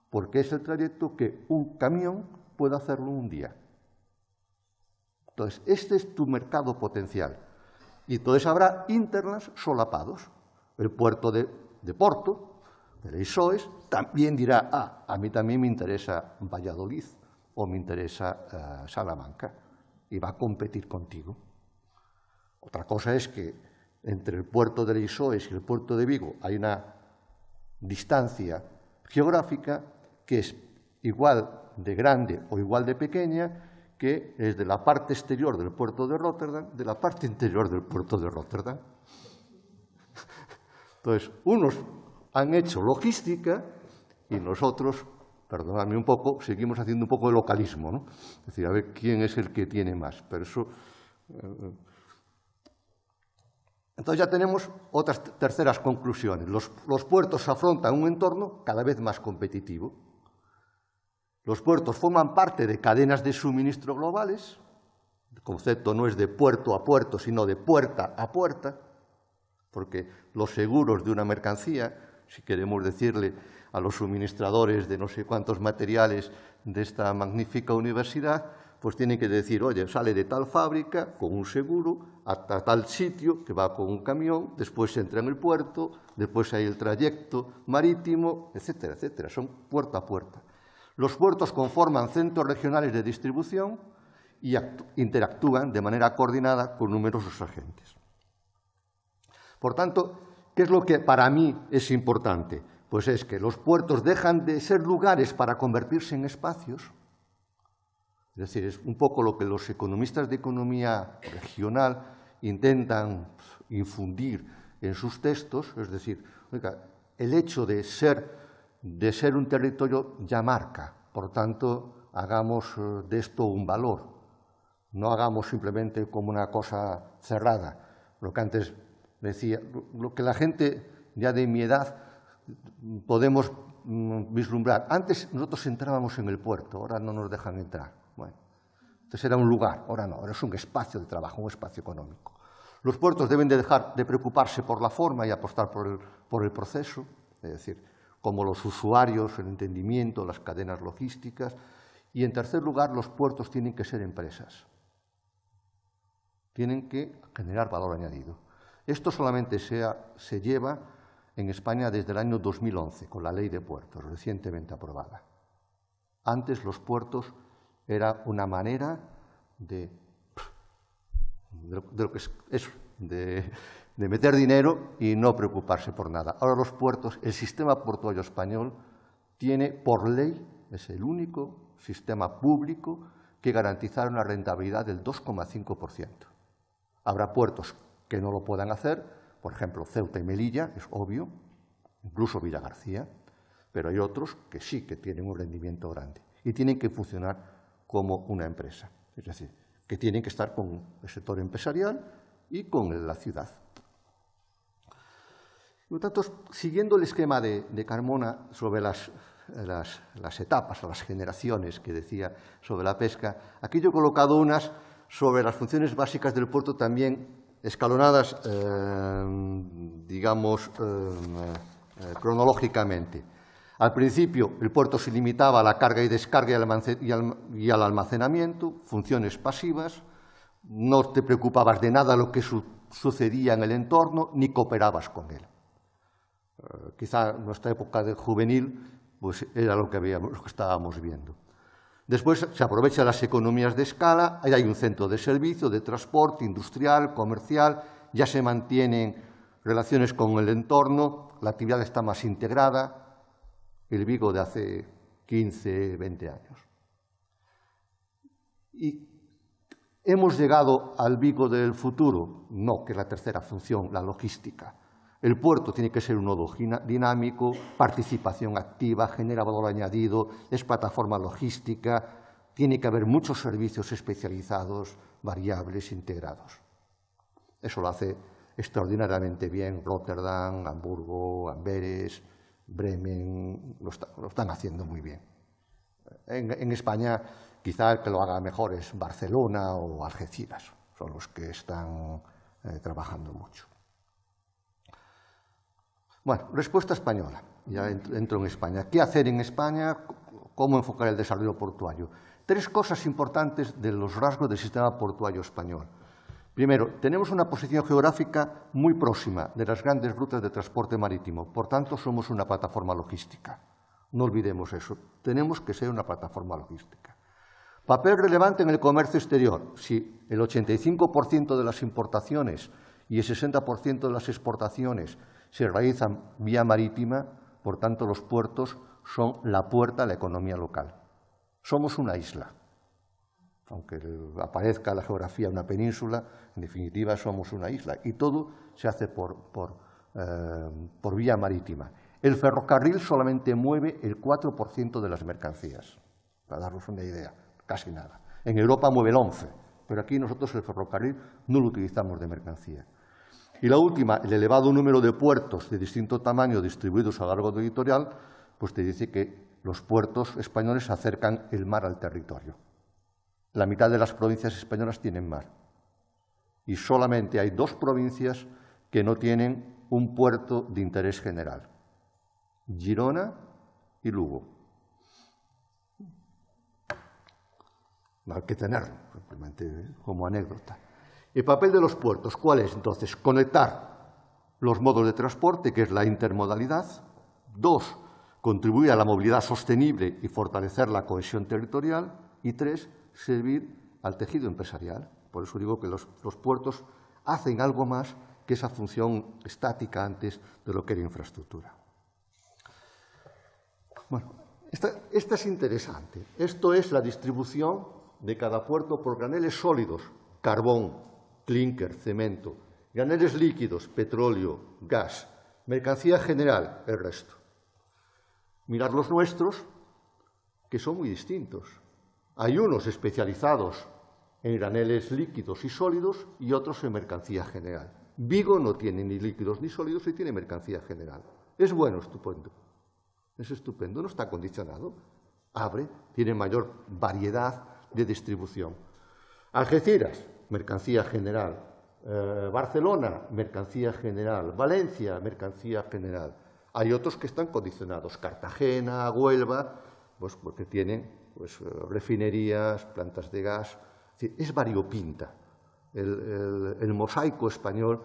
porque es el trayecto que un camión puede hacerlo un día. Entonces, este es tu mercado potencial. Y entonces habrá interlands solapados. El puerto de Porto, de Leixões, también dirá, a mí también me interesa Valladolid o me interesa Salamanca, y va a competir contigo. Otra cosa es que entre el puerto de Leixões y el puerto de Vigo hay una distancia geográfica que es igual de grande o igual de pequeña que es de la parte exterior del puerto de Rotterdam, de la parte interior del puerto de Rotterdam. Entonces, unos han hecho logística y nosotros, perdonadme un poco, seguimos haciendo un poco de localismo, ¿no? Es decir, a ver quién es el que tiene más. Pero eso... Entonces ya tenemos otras terceras conclusiones. Los puertos afrontan un entorno cada vez más competitivo. Los puertos forman parte de cadenas de suministro globales. El concepto no es de puerto a puerto, sino de puerta a puerta, porque los seguros de una mercancía, si queremos decirle a los suministradores de no sé cuántos materiales de esta magnífica universidad, pues tienen que decir, oye, sale de tal fábrica con un seguro hasta tal sitio que va con un camión, después entra en el puerto, después hay el trayecto marítimo, etcétera, etcétera. Son puerta a puerta. Los puertos conforman centros regionales de distribución y interactúan de manera coordinada con numerosos agentes. Por tanto, ¿qué es lo que para mí es importante? Pues es que los puertos dejan de ser lugares para convertirse en espacios. Es decir, es un poco lo que los economistas de economía regional intentan infundir en sus textos. Es decir, oiga, el hecho de ser un territorio ya marca. Por tanto, hagamos de esto un valor. No hagamos simplemente como una cosa cerrada. Lo que antes decía, lo que la gente ya de mi edad podemos vislumbrar. Antes nosotros entrábamos en el puerto, ahora no nos dejan entrar. Bueno, entonces era un lugar, ahora no, ahora es un espacio de trabajo, un espacio económico. Los puertos deben de dejar de preocuparse por la forma y apostar por el proceso, es decir, como los usuarios, el entendimiento, las cadenas logísticas. Y en tercer lugar, los puertos tienen que ser empresas. Tienen que generar valor añadido. Esto solamente se lleva en España desde el año 2011, con la Ley de Puertos, recientemente aprobada. Antes los puertos era una manera de meter dinero y no preocuparse por nada. Ahora los puertos, el sistema portuario español tiene por ley, es el único sistema público que garantiza una rentabilidad del 2,5%. Habrá puertos que no lo puedan hacer, por ejemplo, Ceuta y Melilla, es obvio, incluso Villagarcía, pero hay otros que sí que tienen un rendimiento grande y tienen que funcionar como una empresa, es decir, que tienen que estar con el sector empresarial y con la ciudad. Por lo tanto, siguiendo el esquema de Carmona sobre las etapas o las generaciones que decía sobre la pesca, aquí yo he colocado unas sobre las funciones básicas del puerto también escalonadas, digamos, cronológicamente. Al principio, el puerto se limitaba a la carga y descarga y al almacenamiento, funciones pasivas, no te preocupabas de nada lo que sucedía en el entorno, ni cooperabas con él. Quizá en nuestra época de juvenil pues era lo que estábamos viendo. Después se aprovechan las economías de escala, ahí hay un centro de servicio, de transporte, industrial, comercial, ya se mantienen relaciones con el entorno, la actividad está más integrada, el Vigo de hace 15, 20 años. ¿Y hemos llegado al Vigo del futuro? No, que es la tercera función, la logística. El puerto tiene que ser un nodo dinámico, participación activa, genera valor añadido, es plataforma logística, tiene que haber muchos servicios especializados, variables, integrados. Eso lo hace extraordinariamente bien Rotterdam, Hamburgo, Amberes, Bremen, lo están haciendo muy bien. En España quizá el que lo haga mejor es Barcelona o Algeciras, son los que están trabajando mucho. Bueno, respuesta española, ya entro en España. ¿Qué hacer en España? ¿Cómo enfocar el desarrollo portuario? Tres cosas importantes de los rasgos del sistema portuario español. Primero, tenemos una posición geográfica muy próxima de las grandes rutas de transporte marítimo, por tanto somos una plataforma logística. No olvidemos eso, tenemos que ser una plataforma logística. Papel relevante en el comercio exterior. Si el 85% de las importaciones y el 60% de las exportaciones se realizan vía marítima, por tanto, los puertos son la puerta a la economía local. Somos una isla. Aunque aparezca la geografía una península, en definitiva somos una isla. Y todo se hace por vía marítima. El ferrocarril solamente mueve el 4% de las mercancías, para daros una idea, casi nada. En Europa mueve el 11%, pero aquí nosotros el ferrocarril no lo utilizamos de mercancía. Y la última, el elevado número de puertos de distinto tamaño distribuidos a lo largo del litoral, pues te dice que los puertos españoles acercan el mar al territorio. La mitad de las provincias españolas tienen mar. Y solamente hay 2 provincias que no tienen un puerto de interés general: Girona y Lugo. No hay que tenerlo, simplemente como anécdota. El papel de los puertos, ¿cuál es? Entonces, conectar los modos de transporte, que es la intermodalidad. 2, contribuir a la movilidad sostenible y fortalecer la cohesión territorial. Y 3, servir al tejido empresarial. Por eso digo que los puertos hacen algo más que esa función estática antes de lo que era infraestructura. Bueno, esta es interesante. Esto es la distribución de cada puerto por graneles sólidos: carbón, clínker, cemento; graneles líquidos: petróleo, gas; mercancía general, el resto. Mirad los nuestros, que son muy distintos. Hay unos especializados en graneles líquidos y sólidos y otros en mercancía general. Vigo no tiene ni líquidos ni sólidos y tiene mercancía general. Es bueno, estupendo. Es estupendo, no está condicionado. Abre, tiene mayor variedad de distribución. Algeciras, mercancía general. Barcelona, mercancía general. Valencia, mercancía general. Hay otros que están condicionados. Cartagena, Huelva, pues porque tienen refinerías, plantas de gas. Es variopinta. El mosaico español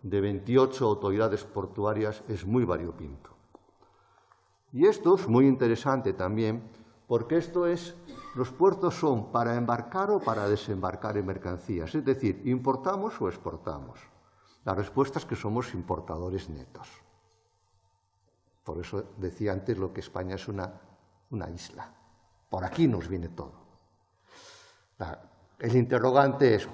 de 28 autoridades portuarias es muy variopinto. Y esto es muy interesante también, porque los puertos son para embarcar o para desembarcar en mercancías, es decir, ¿importamos o exportamos? La respuesta es que somos importadores netos. Por eso decía antes lo que España es una isla. Por aquí nos viene todo. El interrogante es,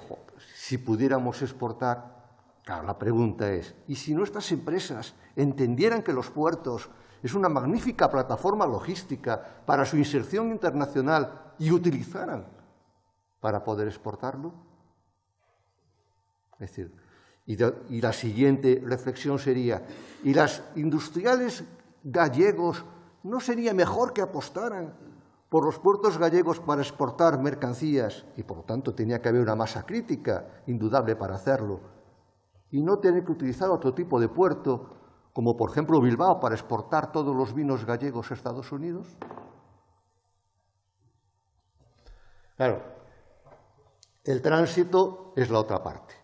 si pudiéramos exportar. Claro, la pregunta es, ¿y si nuestras empresas entendieran que los puertos es una magnífica plataforma logística para su inserción internacional y utilizaran para poder exportarlo? Es decir, y la siguiente reflexión sería, ¿y las industriales gallegos no sería mejor que apostaran por los puertos gallegos para exportar mercancías? Y por lo tanto tenía que haber una masa crítica indudable para hacerlo, y no tener que utilizar otro tipo de puerto, como por ejemplo Bilbao, para exportar todos los vinos gallegos a Estados Unidos. Claro, el tránsito es la otra parte.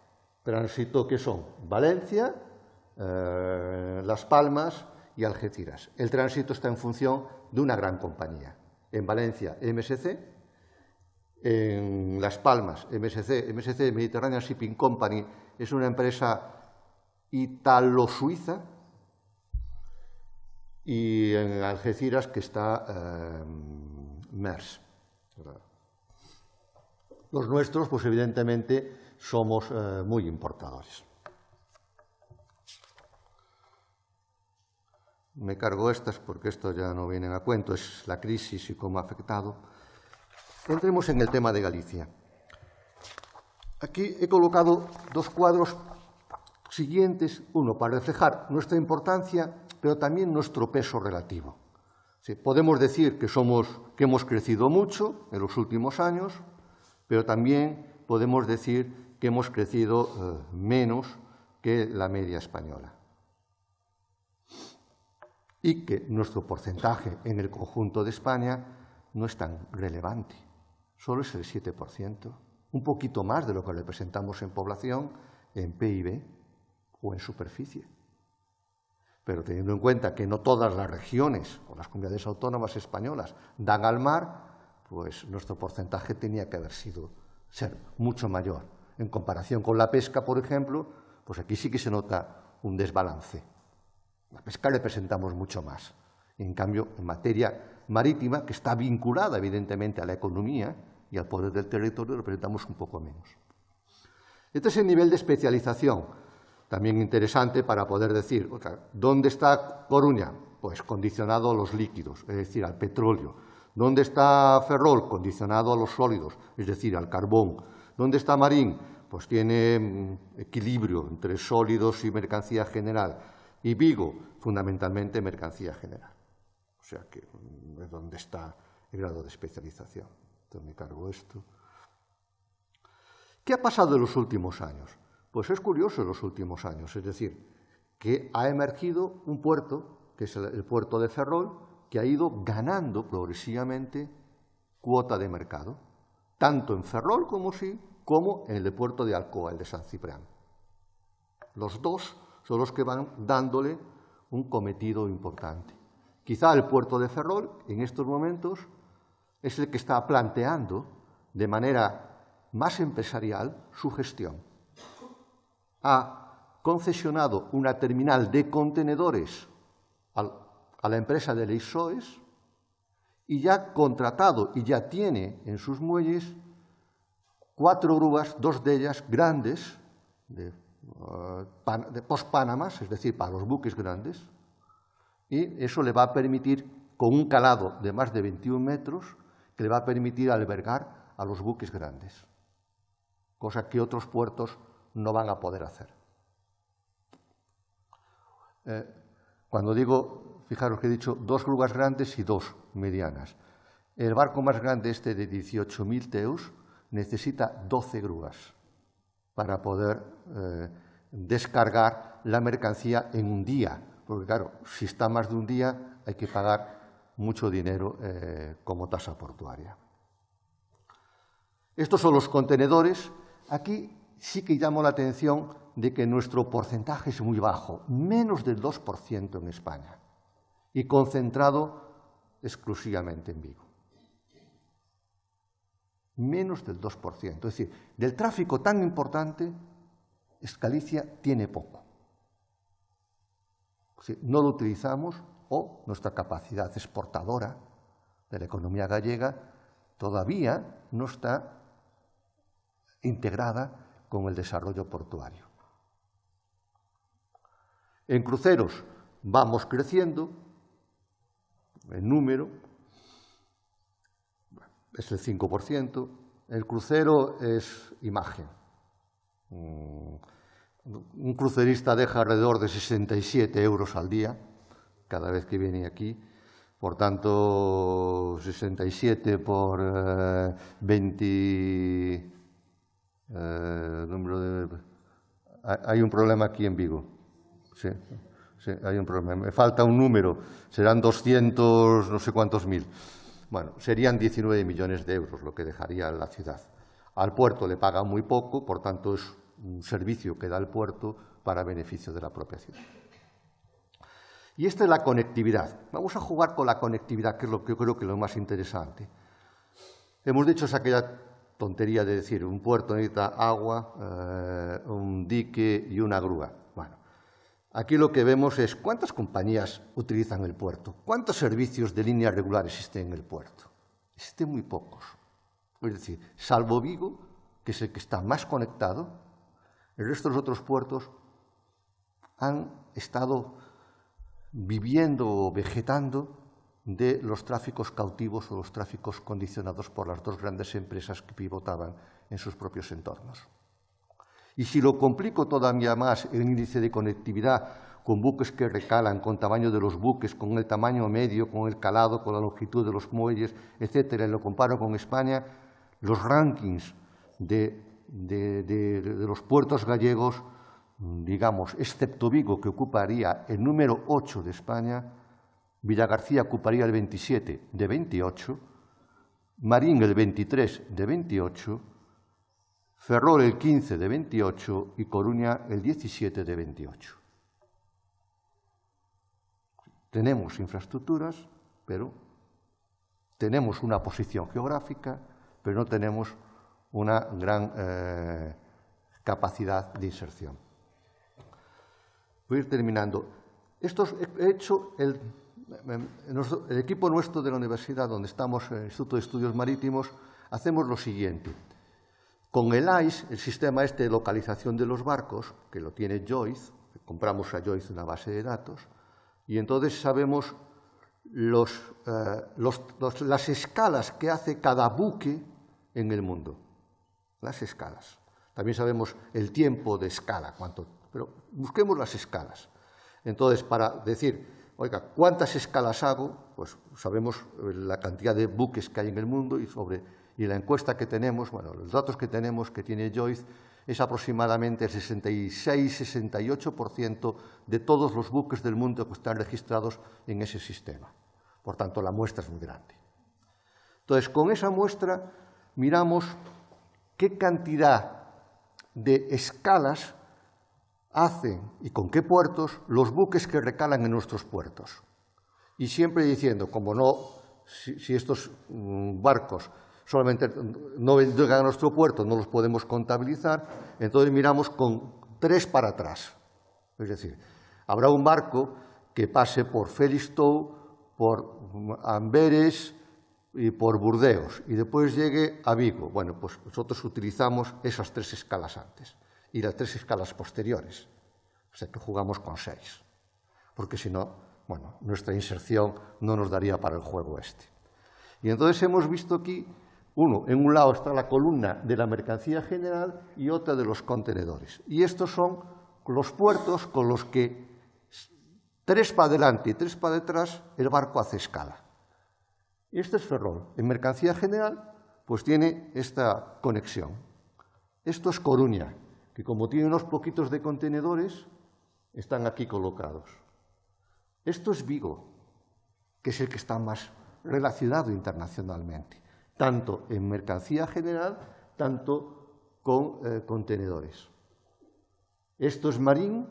Tránsito que son Valencia, Las Palmas y Algeciras. El tránsito está en función de una gran compañía. En Valencia, MSC; en Las Palmas, MSC, Mediterranean Shipping Company, es una empresa italo-suiza; y en Algeciras, que está Maersk. Los nuestros, pues evidentemente, somos muy importadores. Me cargo estas porque esto ya no viene a cuento, es la crisis y cómo ha afectado. Entremos en el tema de Galicia. Aquí he colocado 2 cuadros siguientes, uno para reflejar nuestra importancia, pero también nuestro peso relativo. Sí, podemos decir que hemos crecido mucho en los últimos años, pero también podemos decir que hemos crecido menos que la media española. Y que nuestro porcentaje en el conjunto de España no es tan relevante, solo es el 7%, un poquito más de lo que representamos en población, en PIB o en superficie. Pero teniendo en cuenta que no todas las regiones o las comunidades autónomas españolas dan al mar, pues nuestro porcentaje tenía que ser mucho mayor. En comparación con la pesca, por ejemplo, pues aquí sí que se nota un desbalance. La pesca representamos mucho más. En cambio, en materia marítima, que está vinculada evidentemente a la economía y al poder del territorio, representamos un poco menos. Este es el nivel de especialización, también interesante para poder decir, ¿dónde está Coruña? Pues condicionado a los líquidos, es decir, al petróleo. ¿Dónde está Ferrol? Condicionado a los sólidos, es decir, al carbón. ¿Dónde está Marín? Pues tiene equilibrio entre sólidos y mercancía general. Y Vigo, fundamentalmente mercancía general. O sea que es donde está el grado de especialización. Entonces me cargo esto. ¿Qué ha pasado en los últimos años? Pues es curioso en los últimos años, es decir, que ha emergido un puerto, que es el puerto de Ferrol, que ha ido ganando progresivamente cuota de mercado, tanto en Ferrol como en el puerto de Alcoa, el de San Ciprián. Los dos son los que van dándole un cometido importante. Quizá el puerto de Ferrol, en estos momentos, es el que está planteando de manera más empresarial su gestión. Ha concesionado una terminal de contenedores a la empresa de Leixoes y ya ha contratado y ya tiene en sus muelles 4 grúas, 2 de ellas grandes, de post-Panamas, es decir, para los buques grandes, y eso le va a permitir, con un calado de más de 21 metros, que le va a permitir albergar a los buques grandes, cosa que otros puertos no van a poder hacer. Cuando digo, fijaros que he dicho 2 grúas grandes y 2 medianas. El barco más grande, este de 18.000 teus, necesita 12 grúas para poder descargar la mercancía en un día. Porque claro, si está más de un día hay que pagar mucho dinero como tasa portuaria. Estos son los contenedores. Aquí sí que llamo la atención de que nuestro porcentaje es muy bajo, menos del 2% en España, y concentrado exclusivamente en Vigo. Menos del 2%. Es decir, del tráfico tan importante, Galicia tiene poco. No lo utilizamos o nuestra capacidad exportadora de la economía gallega todavía no está integrada con el desarrollo portuario. En cruceros vamos creciendo en número, es el 5%. El crucero es imagen. Un crucerista deja alrededor de 67 euros al día cada vez que viene aquí. Por tanto, 67 por 20... hay un problema aquí en Vigo. Sí, hay un problema. Me falta un número. Serán 200, no sé cuántos mil. Bueno, serían 19 millones de euros lo que dejaría la ciudad. Al puerto le paga muy poco, por tanto es un servicio que da el puerto para beneficio de la propia ciudad. Y esta es la conectividad. Vamos a jugar con la conectividad, que es lo que yo creo que es lo más interesante. Hemos dicho es aquella tontería de decir un puerto necesita agua, un dique y una grúa. Bueno, aquí lo que vemos es cuántas compañías utilizan el puerto, cuántos servicios de línea regular existen en el puerto. Existen muy pocos. Es decir, salvo Vigo, que es el que está más conectado, el resto de los otros puertos han estado viviendo o vegetando de los tráficos cautivos o los tráficos condicionados por las dos grandes empresas que pivotaban en sus propios entornos. Y si lo complico todavía más el índice de conectividad con buques que recalan, con tamaño de los buques, con el tamaño medio, con el calado, con la longitud de los muelles, etcétera, y lo comparo con España, los rankings de los puertos gallegos, digamos, excepto Vigo, que ocuparía el número 8 de España, Villagarcía ocuparía el 27 de 28, Marín el 23 de 28, Ferrol el 15 de 28 y Coruña el 17 de 28. Tenemos infraestructuras, pero tenemos una posición geográfica, pero no tenemos una gran capacidad de inserción. Voy a ir terminando. He hecho el equipo nuestro de la universidad, donde estamos, en el Instituto de Estudios Marítimos, hacemos lo siguiente. Con el ICE, el sistema de localización de los barcos, que lo tiene Joyce, compramos a Joyce una base de datos, y entonces sabemos las escalas que hace cada buque en el mundo. Las escalas. También sabemos el tiempo de escala, pero busquemos las escalas. Entonces, para decir, oiga, ¿cuántas escalas hago? Pues sabemos la cantidad de buques que hay en el mundo y la encuesta que tenemos, bueno, los datos que tenemos que tiene Joyce es aproximadamente el 66-68% de todos los buques del mundo que están registrados en ese sistema. Por tanto, la muestra es muy grande. Entonces, con esa muestra miramos qué cantidad de escalas hacen y con qué puertos los buques que recalan en nuestros puertos. Y siempre diciendo, como no, si estos barcos solamente no llegan a nuestro puerto, no los podemos contabilizar, entonces miramos con 3 para atrás. Es decir, habrá un barco que pase por Felixstowe, por Amberes y por Burdeos, y después llegue a Vigo. Bueno, pues nosotros utilizamos esas 3 escalas antes y las 3 escalas posteriores. O sea que jugamos con 6, porque si no, bueno, nuestra inserción no nos daría para el juego este. Y entonces hemos visto aquí, en un lado está la columna de la mercancía general y otra de los contenedores. Y estos son los puertos con los que 3 para adelante y 3 para detrás el barco hace escala. Este es Ferrol. En mercancía general, pues tiene esta conexión. Esto es Coruña, que como tiene unos poquitos de contenedores, están aquí colocados. Esto es Vigo, que es el que está más relacionado internacionalmente, tanto en mercancía general, tanto con contenedores. Esto es Marín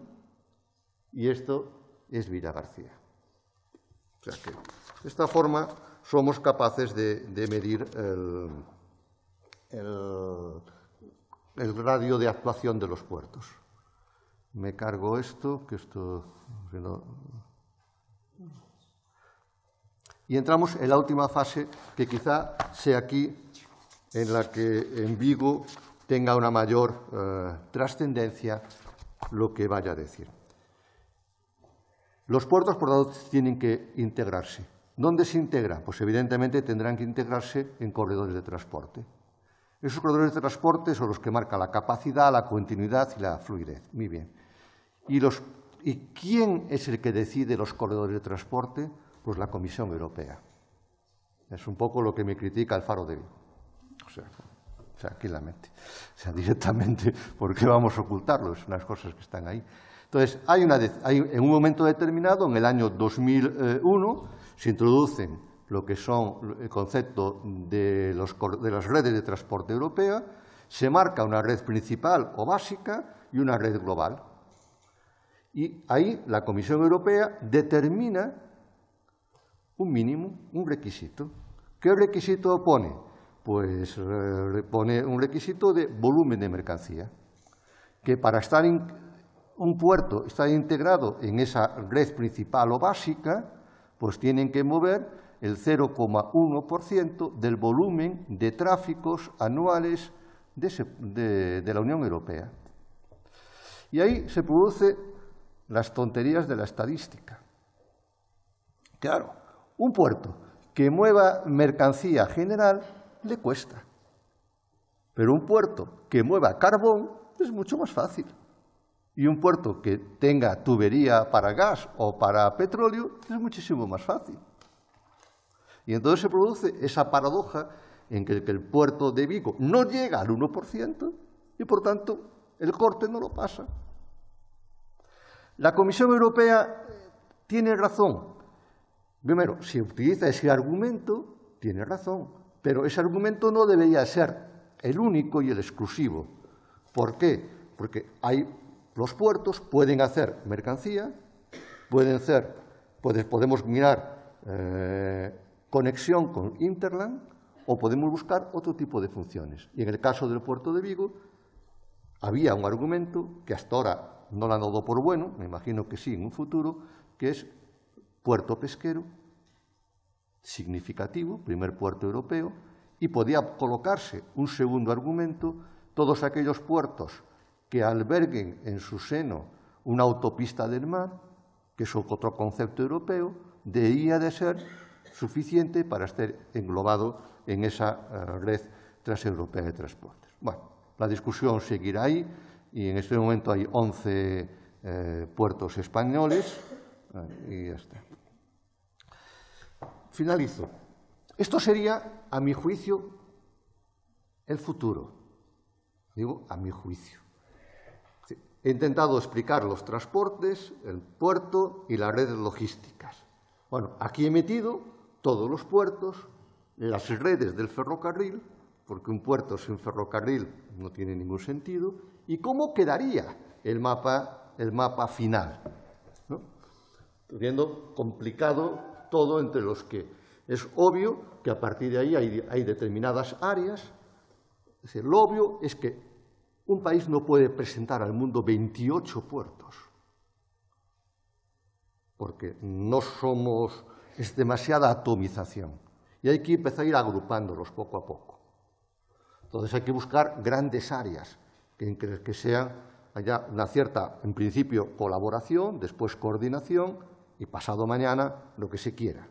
y esto es Villagarcía. O sea que, de esta forma, somos capaces de medir el radio de actuación de los puertos. Me cargo esto, que esto... Y entramos en la última fase, que quizá sea aquí en la que en Vigo tenga una mayor trascendencia lo que vaya a decir. Los puertos, por lo tanto, tienen que integrarse. ¿Dónde se integra? Pues evidentemente tendrán que integrarse en corredores de transporte. Esos corredores de transporte son los que marcan la capacidad, la continuidad y la fluidez. Muy bien. ¿Y quién es el que decide los corredores de transporte? Pues la Comisión Europea. Es un poco lo que me critica el Faro de Vigo. O sea, tranquilamente. O sea, directamente, ¿por qué vamos a ocultarlo? Es unas cosas que están ahí. Entonces, en un momento determinado, en el año 2001, se introducen lo que son el concepto de las redes de transporte europea, se marca una red principal o básica y una red global. Y ahí la Comisión Europea determina un mínimo, un requisito. ¿Qué requisito pone? Pues pone un requisito de volumen de mercancía, que para estar un puerto está integrado en esa red principal o básica, pues tienen que mover el 0,1% del volumen de tráficos anuales de la Unión Europea. Y ahí se producen las tonterías de la estadística. Claro, un puerto que mueva mercancía general le cuesta, pero un puerto que mueva carbón es mucho más fácil. Y un puerto que tenga tubería para gas o para petróleo es muchísimo más fácil. Y entonces se produce esa paradoja en que el puerto de Vigo no llega al 1% y, por tanto, el corte no lo pasa. La Comisión Europea tiene razón. Primero, si utiliza ese argumento, tiene razón, pero ese argumento no debería ser el único y el exclusivo. ¿Por qué? Porque los puertos pueden hacer mercancía, podemos mirar conexión con hinterland o podemos buscar otro tipo de funciones. Y en el caso del puerto de Vigo, había un argumento que hasta ahora no lo han dado por bueno, me imagino que sí en un futuro, que es puerto pesquero, significativo, primer puerto europeo, y podía colocarse un segundo argumento, todos aquellos puertos que alberguen en su seno una autopista del mar, que es otro concepto europeo, debía de ser suficiente para estar englobado en esa red transeuropea de transportes. Bueno, la discusión seguirá ahí y en este momento hay 11 puertos españoles y ya está. Finalizo. Esto sería, a mi juicio, el futuro. Digo, a mi juicio. He intentado explicar los transportes, el puerto y las redes logísticas. Bueno, aquí he metido todos los puertos, las redes del ferrocarril, porque un puerto sin ferrocarril no tiene ningún sentido, y cómo quedaría el mapa final, ¿no? Viendo complicado todo entre los que es obvio que a partir de ahí hay determinadas áreas. Es decir, lo obvio es que un país no puede presentar al mundo 28 puertos, porque no somos, es demasiada atomización, y hay que empezar a ir agrupándolos poco a poco. Entonces hay que buscar grandes áreas en que haya una cierta, en principio, colaboración, después coordinación y pasado mañana lo que se quiera.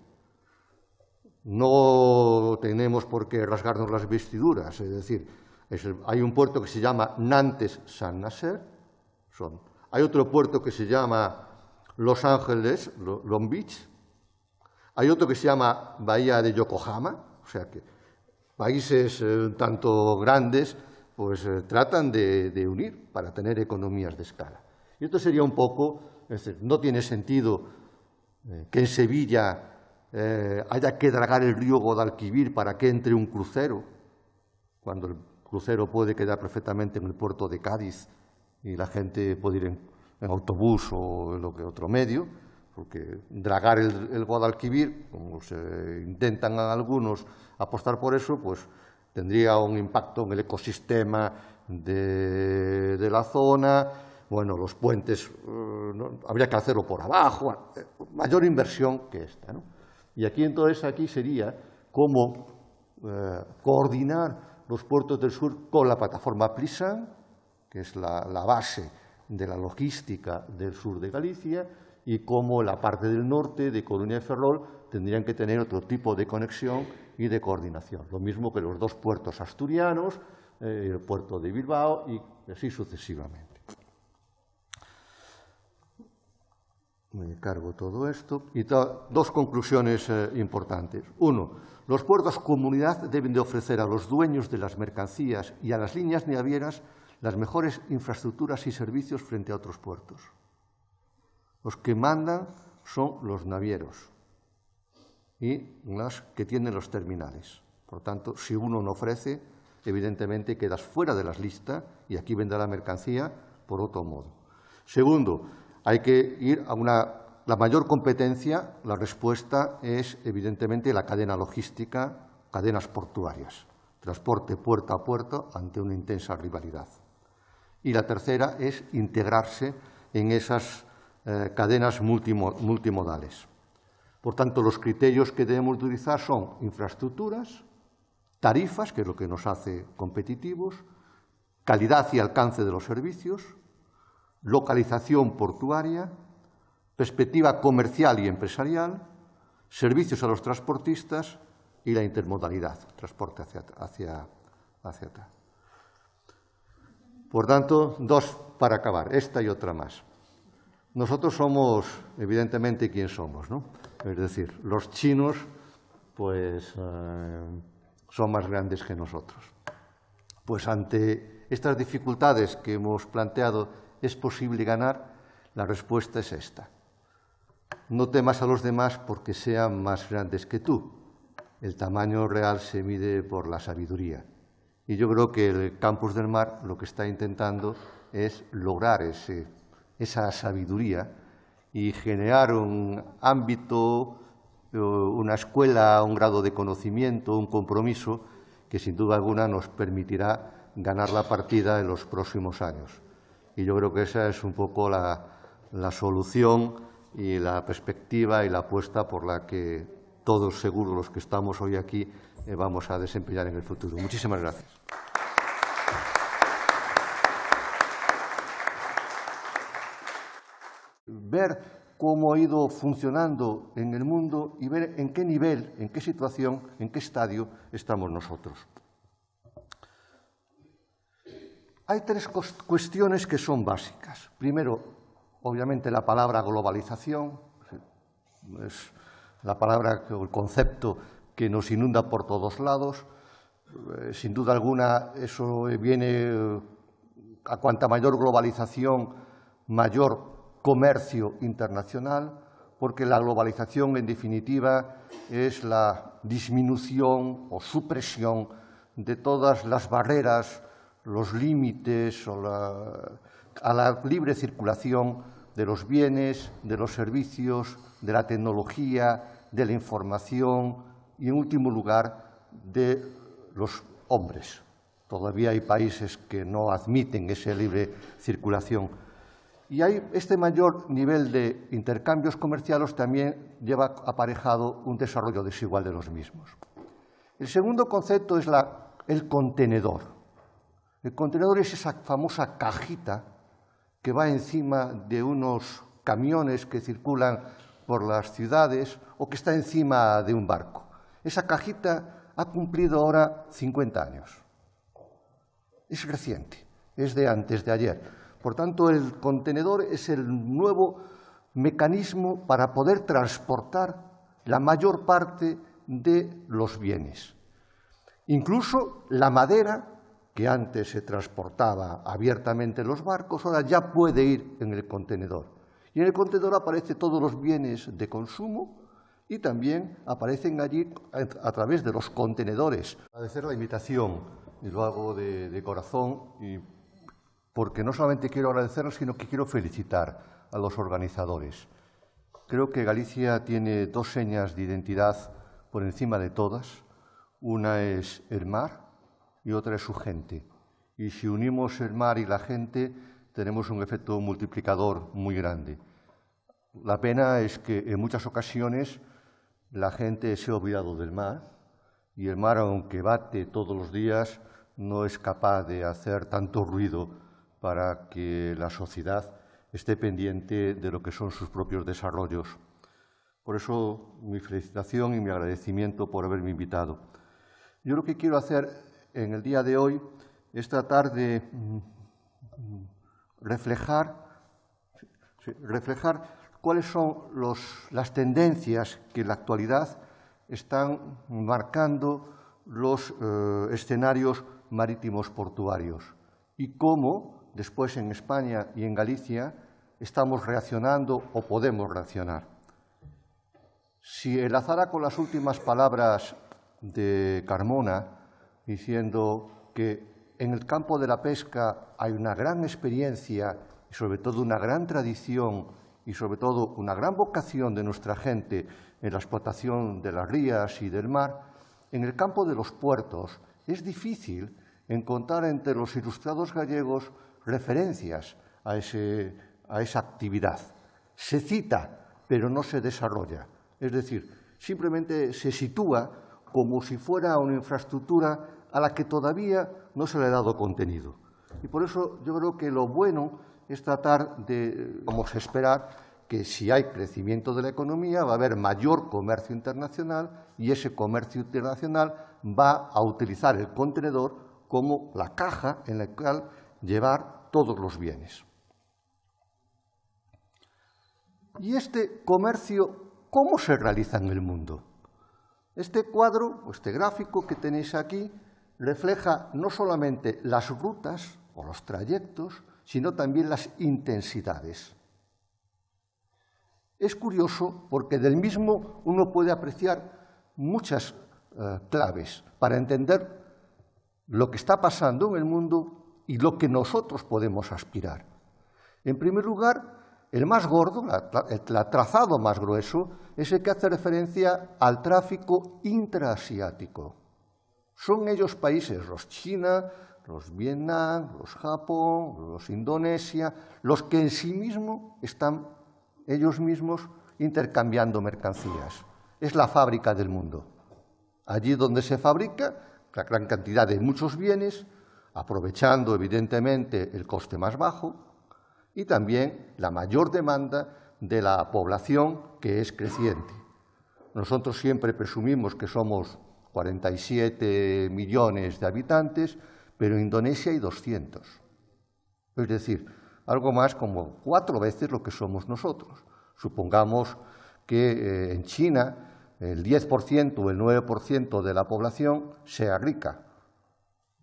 No tenemos por qué rasgarnos las vestiduras, es decir, hay un puerto que se llama Nantes-Saint-Nazaire, hay otro puerto que se llama Los Ángeles, Long Beach, hay otro que se llama Bahía de Yokohama, o sea que países tanto grandes pues tratan de unir para tener economías de escala. Y esto sería un poco, es decir, no tiene sentido que en Sevilla haya que dragar el río Guadalquivir para que entre un crucero, cuando el crucero puede quedar perfectamente en el puerto de Cádiz y la gente puede ir en autobús o en lo que otro medio, porque dragar el Guadalquivir, como se intentan algunos apostar por eso, pues tendría un impacto en el ecosistema de la zona. Bueno, los puentes habría que hacerlo por abajo, mayor inversión que esta, ¿no? Y entonces aquí sería cómo coordinar los puertos del sur con la plataforma Plissan, que es la base de la logística del sur de Galicia, y cómo la parte del norte de Coruña y Ferrol tendrían que tener otro tipo de conexión y de coordinación. Lo mismo que los dos puertos asturianos, el puerto de Bilbao y así sucesivamente. Me cargo todo esto. Y dos conclusiones importantes. Uno, los puertos comunidad deben de ofrecer a los dueños de las mercancías y a las líneas navieras las mejores infraestructuras y servicios frente a otros puertos. Los que mandan son los navieros y los que tienen los terminales. Por tanto, si uno no ofrece, evidentemente quedas fuera de las listas y aquí vendrá la mercancía por otro modo. Segundo, hay que ir a la mayor competencia. La respuesta es, evidentemente, la cadena logística, cadenas portuarias, transporte puerto a puerto ante una intensa rivalidad. Y la tercera es integrarse en esas cadenas multimodales. Por tanto, los criterios que debemos utilizar son infraestructuras, tarifas, que es lo que nos hace competitivos, calidad y alcance de los servicios, localización portuaria, perspectiva comercial y empresarial, servicios a los transportistas y la intermodalidad, transporte hacia atrás. Por tanto, dos para acabar, esta y otra más. Nosotros somos, evidentemente, ¿quién somos, no? Es decir, los chinos, pues, son más grandes que nosotros. Pues ante estas dificultades que hemos planteado, ¿es posible ganar? La respuesta es esta. No temas a los demás porque sean más grandes que tú. El tamaño real se mide por la sabiduría. Y yo creo que el Campus del Mar lo que está intentando es lograr esa sabiduría y generar un ámbito una escuela, un grado de conocimiento, un compromiso que sin duda alguna nos permitirá ganar la partida en los próximos años. Y yo creo que esa es un poco la solución y la perspectiva y la apuesta por la que todos seguros los que estamos hoy aquí vamos a desempeñar en el futuro. Muchísimas gracias. Ver cómo ha ido funcionando en el mundo y ver en qué nivel, en qué situación, en qué estadio estamos nosotros. Hay tres cuestiones que son básicas. Primero, obviamente, la palabra globalización, es la palabra o el concepto que nos inunda por todos lados. Sin duda alguna, eso viene a cuanta mayor globalización, mayor comercio internacional, porque la globalización, en definitiva, es la disminución o supresión de todas las barreras, los límites a la libre circulación de los bienes, de los servicios, de la tecnología, de la información y, en último lugar, de los hombres. Todavía hay países que no admiten esa libre circulación. Y este mayor nivel de intercambios comerciales también lleva aparejado un desarrollo desigual de los mismos. El segundo concepto es el contenedor. El contenedor es esa famosa cajita que va encima de unos camiones que circulan por las ciudades o que está encima de un barco. Esa cajita ha cumplido ahora 50 años. Es reciente, es de antes de ayer. Por tanto, el contenedor es el nuevo mecanismo para poder transportar la mayor parte de los bienes. Incluso la madera, que antes se transportaba abiertamente en los barcos, ahora ya puede ir en el contenedor. Y en el contenedor aparecen todos los bienes de consumo y también aparecen allí a través de los contenedores. Agradecer la invitación, y lo hago de corazón, porque no solamente quiero agradecerlo, sino que quiero felicitar a los organizadores. Creo que Galicia tiene dos señas de identidad por encima de todas. Una es el mar y otra es su gente. Y si unimos el mar y la gente, tenemos un efecto multiplicador muy grande. La pena es que en muchas ocasiones la gente se ha olvidado del mar y el mar, aunque bate todos los días, no es capaz de hacer tanto ruido para que la sociedad esté pendiente de lo que son sus propios desarrollos. Por eso, mi felicitación y mi agradecimiento por haberme invitado. Yo lo que quiero hacer en el día de hoy es tratar de reflejar cuáles son las tendencias que en la actualidad están marcando los escenarios marítimos portuarios y cómo después en España y en Galicia estamos reaccionando o podemos reaccionar. Si enlazara con las últimas palabras de Carmona, diciendo que en el campo de la pesca hay una gran experiencia y sobre todo una gran tradición y sobre todo una gran vocación de nuestra gente en la explotación de las rías y del mar, en el campo de los puertos es difícil encontrar entre los ilustrados gallegos referencias a esa actividad. Se cita, pero no se desarrolla. Es decir, simplemente se sitúa como si fuera una infraestructura a la que todavía no se le ha dado contenido. Y por eso yo creo que lo bueno es tratar de, vamos a esperar, que si hay crecimiento de la economía va a haber mayor comercio internacional y ese comercio internacional va a utilizar el contenedor como la caja en la cual llevar todos los bienes. ¿Y este comercio cómo se realiza en el mundo? Este cuadro, o este gráfico que tenéis aquí, refleja no solamente las rutas o los trayectos, sino también las intensidades. Es curioso porque del mismo uno puede apreciar muchas claves para entender lo que está pasando en el mundo y lo que nosotros podemos aspirar. En primer lugar, El más gordo, el trazado más grueso, es el que hace referencia al tráfico intraasiático. Son ellos países, los China, los Vietnam, los Japón, los Indonesia, los que en sí mismos están ellos mismos intercambiando mercancías. Es la fábrica del mundo. Allí donde se fabrica la gran cantidad de muchos bienes, aprovechando evidentemente el coste más bajo y también la mayor demanda de la población, que es creciente. Nosotros siempre presumimos que somos 47 millones de habitantes, pero en Indonesia hay 200. Es decir, algo más como 4 veces lo que somos nosotros. Supongamos que en China el 10% o el 9% de la población sea rica.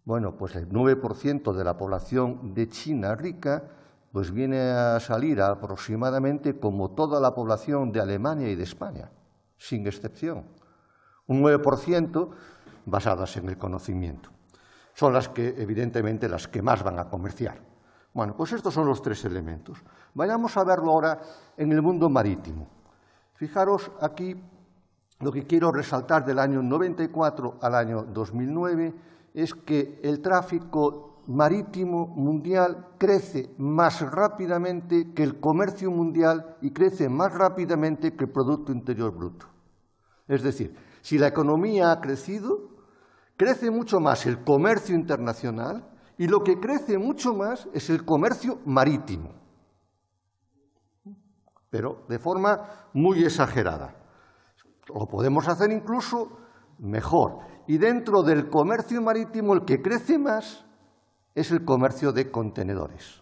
Bueno, pues el 9% de la población de China rica pues viene a salir aproximadamente como toda la población de Alemania y de España, sin excepción. Un 9% basadas en el conocimiento. Son las que, evidentemente, las que más van a comerciar. Bueno, pues estos son los 3 elementos. Vayamos a verlo ahora en el mundo marítimo. Fijaros aquí, lo que quiero resaltar del año 94 al año 2009 es que el tráfico marítimo mundial crece más rápidamente que el comercio mundial y crece más rápidamente que el Producto Interior Bruto. Es decir, si la economía ha crecido, crece mucho más el comercio internacional y lo que crece mucho más es el comercio marítimo, pero de forma muy exagerada. Lo podemos hacer incluso mejor. Y dentro del comercio marítimo el que crece más es el comercio de contenedores,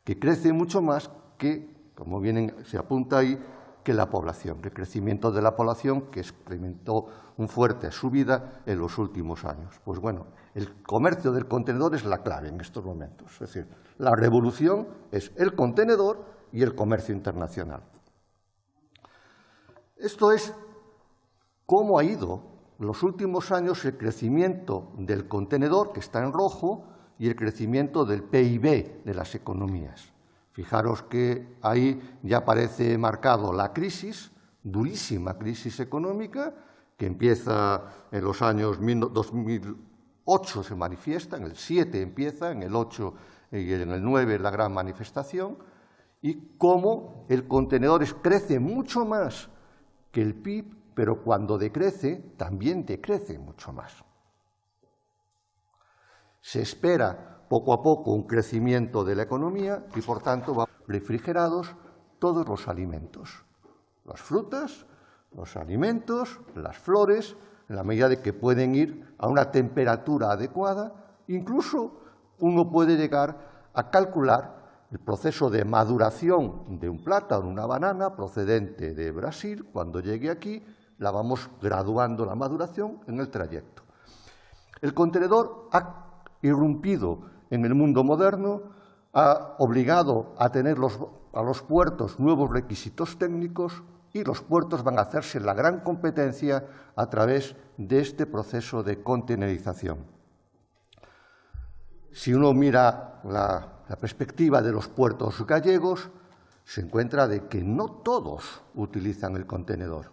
que crece mucho más que, como se apunta ahí, que la población, el crecimiento de la población que experimentó una fuerte subida en los últimos años. Pues bueno, el comercio del contenedor es la clave en estos momentos. Es decir, la revolución es el contenedor y el comercio internacional. Esto es cómo ha ido los últimos años el crecimiento del contenedor, que está en rojo, y el crecimiento del PIB de las economías. Fijaros que ahí ya aparece marcado la crisis, durísima crisis económica, que empieza en los años 2008 se manifiesta, en el 7 empieza, en el 8 y en el 9 la gran manifestación, y cómo el contenedor crece mucho más que el PIB, pero cuando decrece, también decrece mucho más. Se espera poco a poco un crecimiento de la economía y, por tanto, van refrigerados todos los alimentos. Las frutas, los alimentos, las flores, en la medida de que pueden ir a una temperatura adecuada. Incluso uno puede llegar a calcular el proceso de maduración de un plátano, una banana procedente de Brasil. Cuando llegue aquí, la vamos graduando la maduración en el trayecto. El contenedor ha irrumpido en el mundo moderno, ha obligado a tener a los puertos nuevos requisitos técnicos y los puertos van a hacerse la gran competencia a través de este proceso de contenerización. Si uno mira la perspectiva de los puertos gallegos, se encuentra de que no todos utilizan el contenedor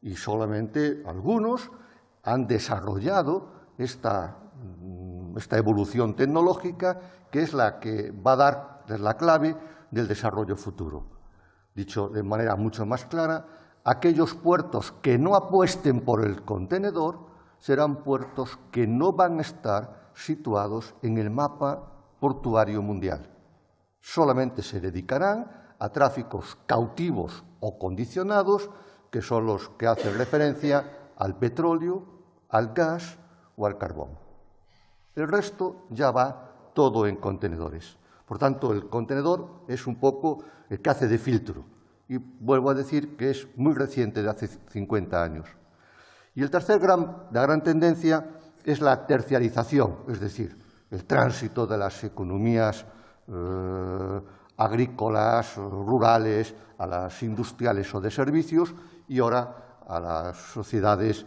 y solamente algunos han desarrollado esta evolución tecnológica que es la que va a dar la clave del desarrollo futuro. Dicho de manera mucho más clara, aquellos puertos que no apuesten por el contenedor serán puertos que no van a estar situados en el mapa portuario mundial. Solamente se dedicarán a tráficos cautivos o condicionados, que son los que hacen referencia al petróleo, al gas o al carbón. El resto ya va todo en contenedores. Por tanto, el contenedor es un poco el que hace de filtro. Y vuelvo a decir que es muy reciente, de hace 50 años. Y la gran tendencia es la terciarización, es decir, el tránsito de las economías agrícolas, rurales, a las industriales o de servicios y ahora a las sociedades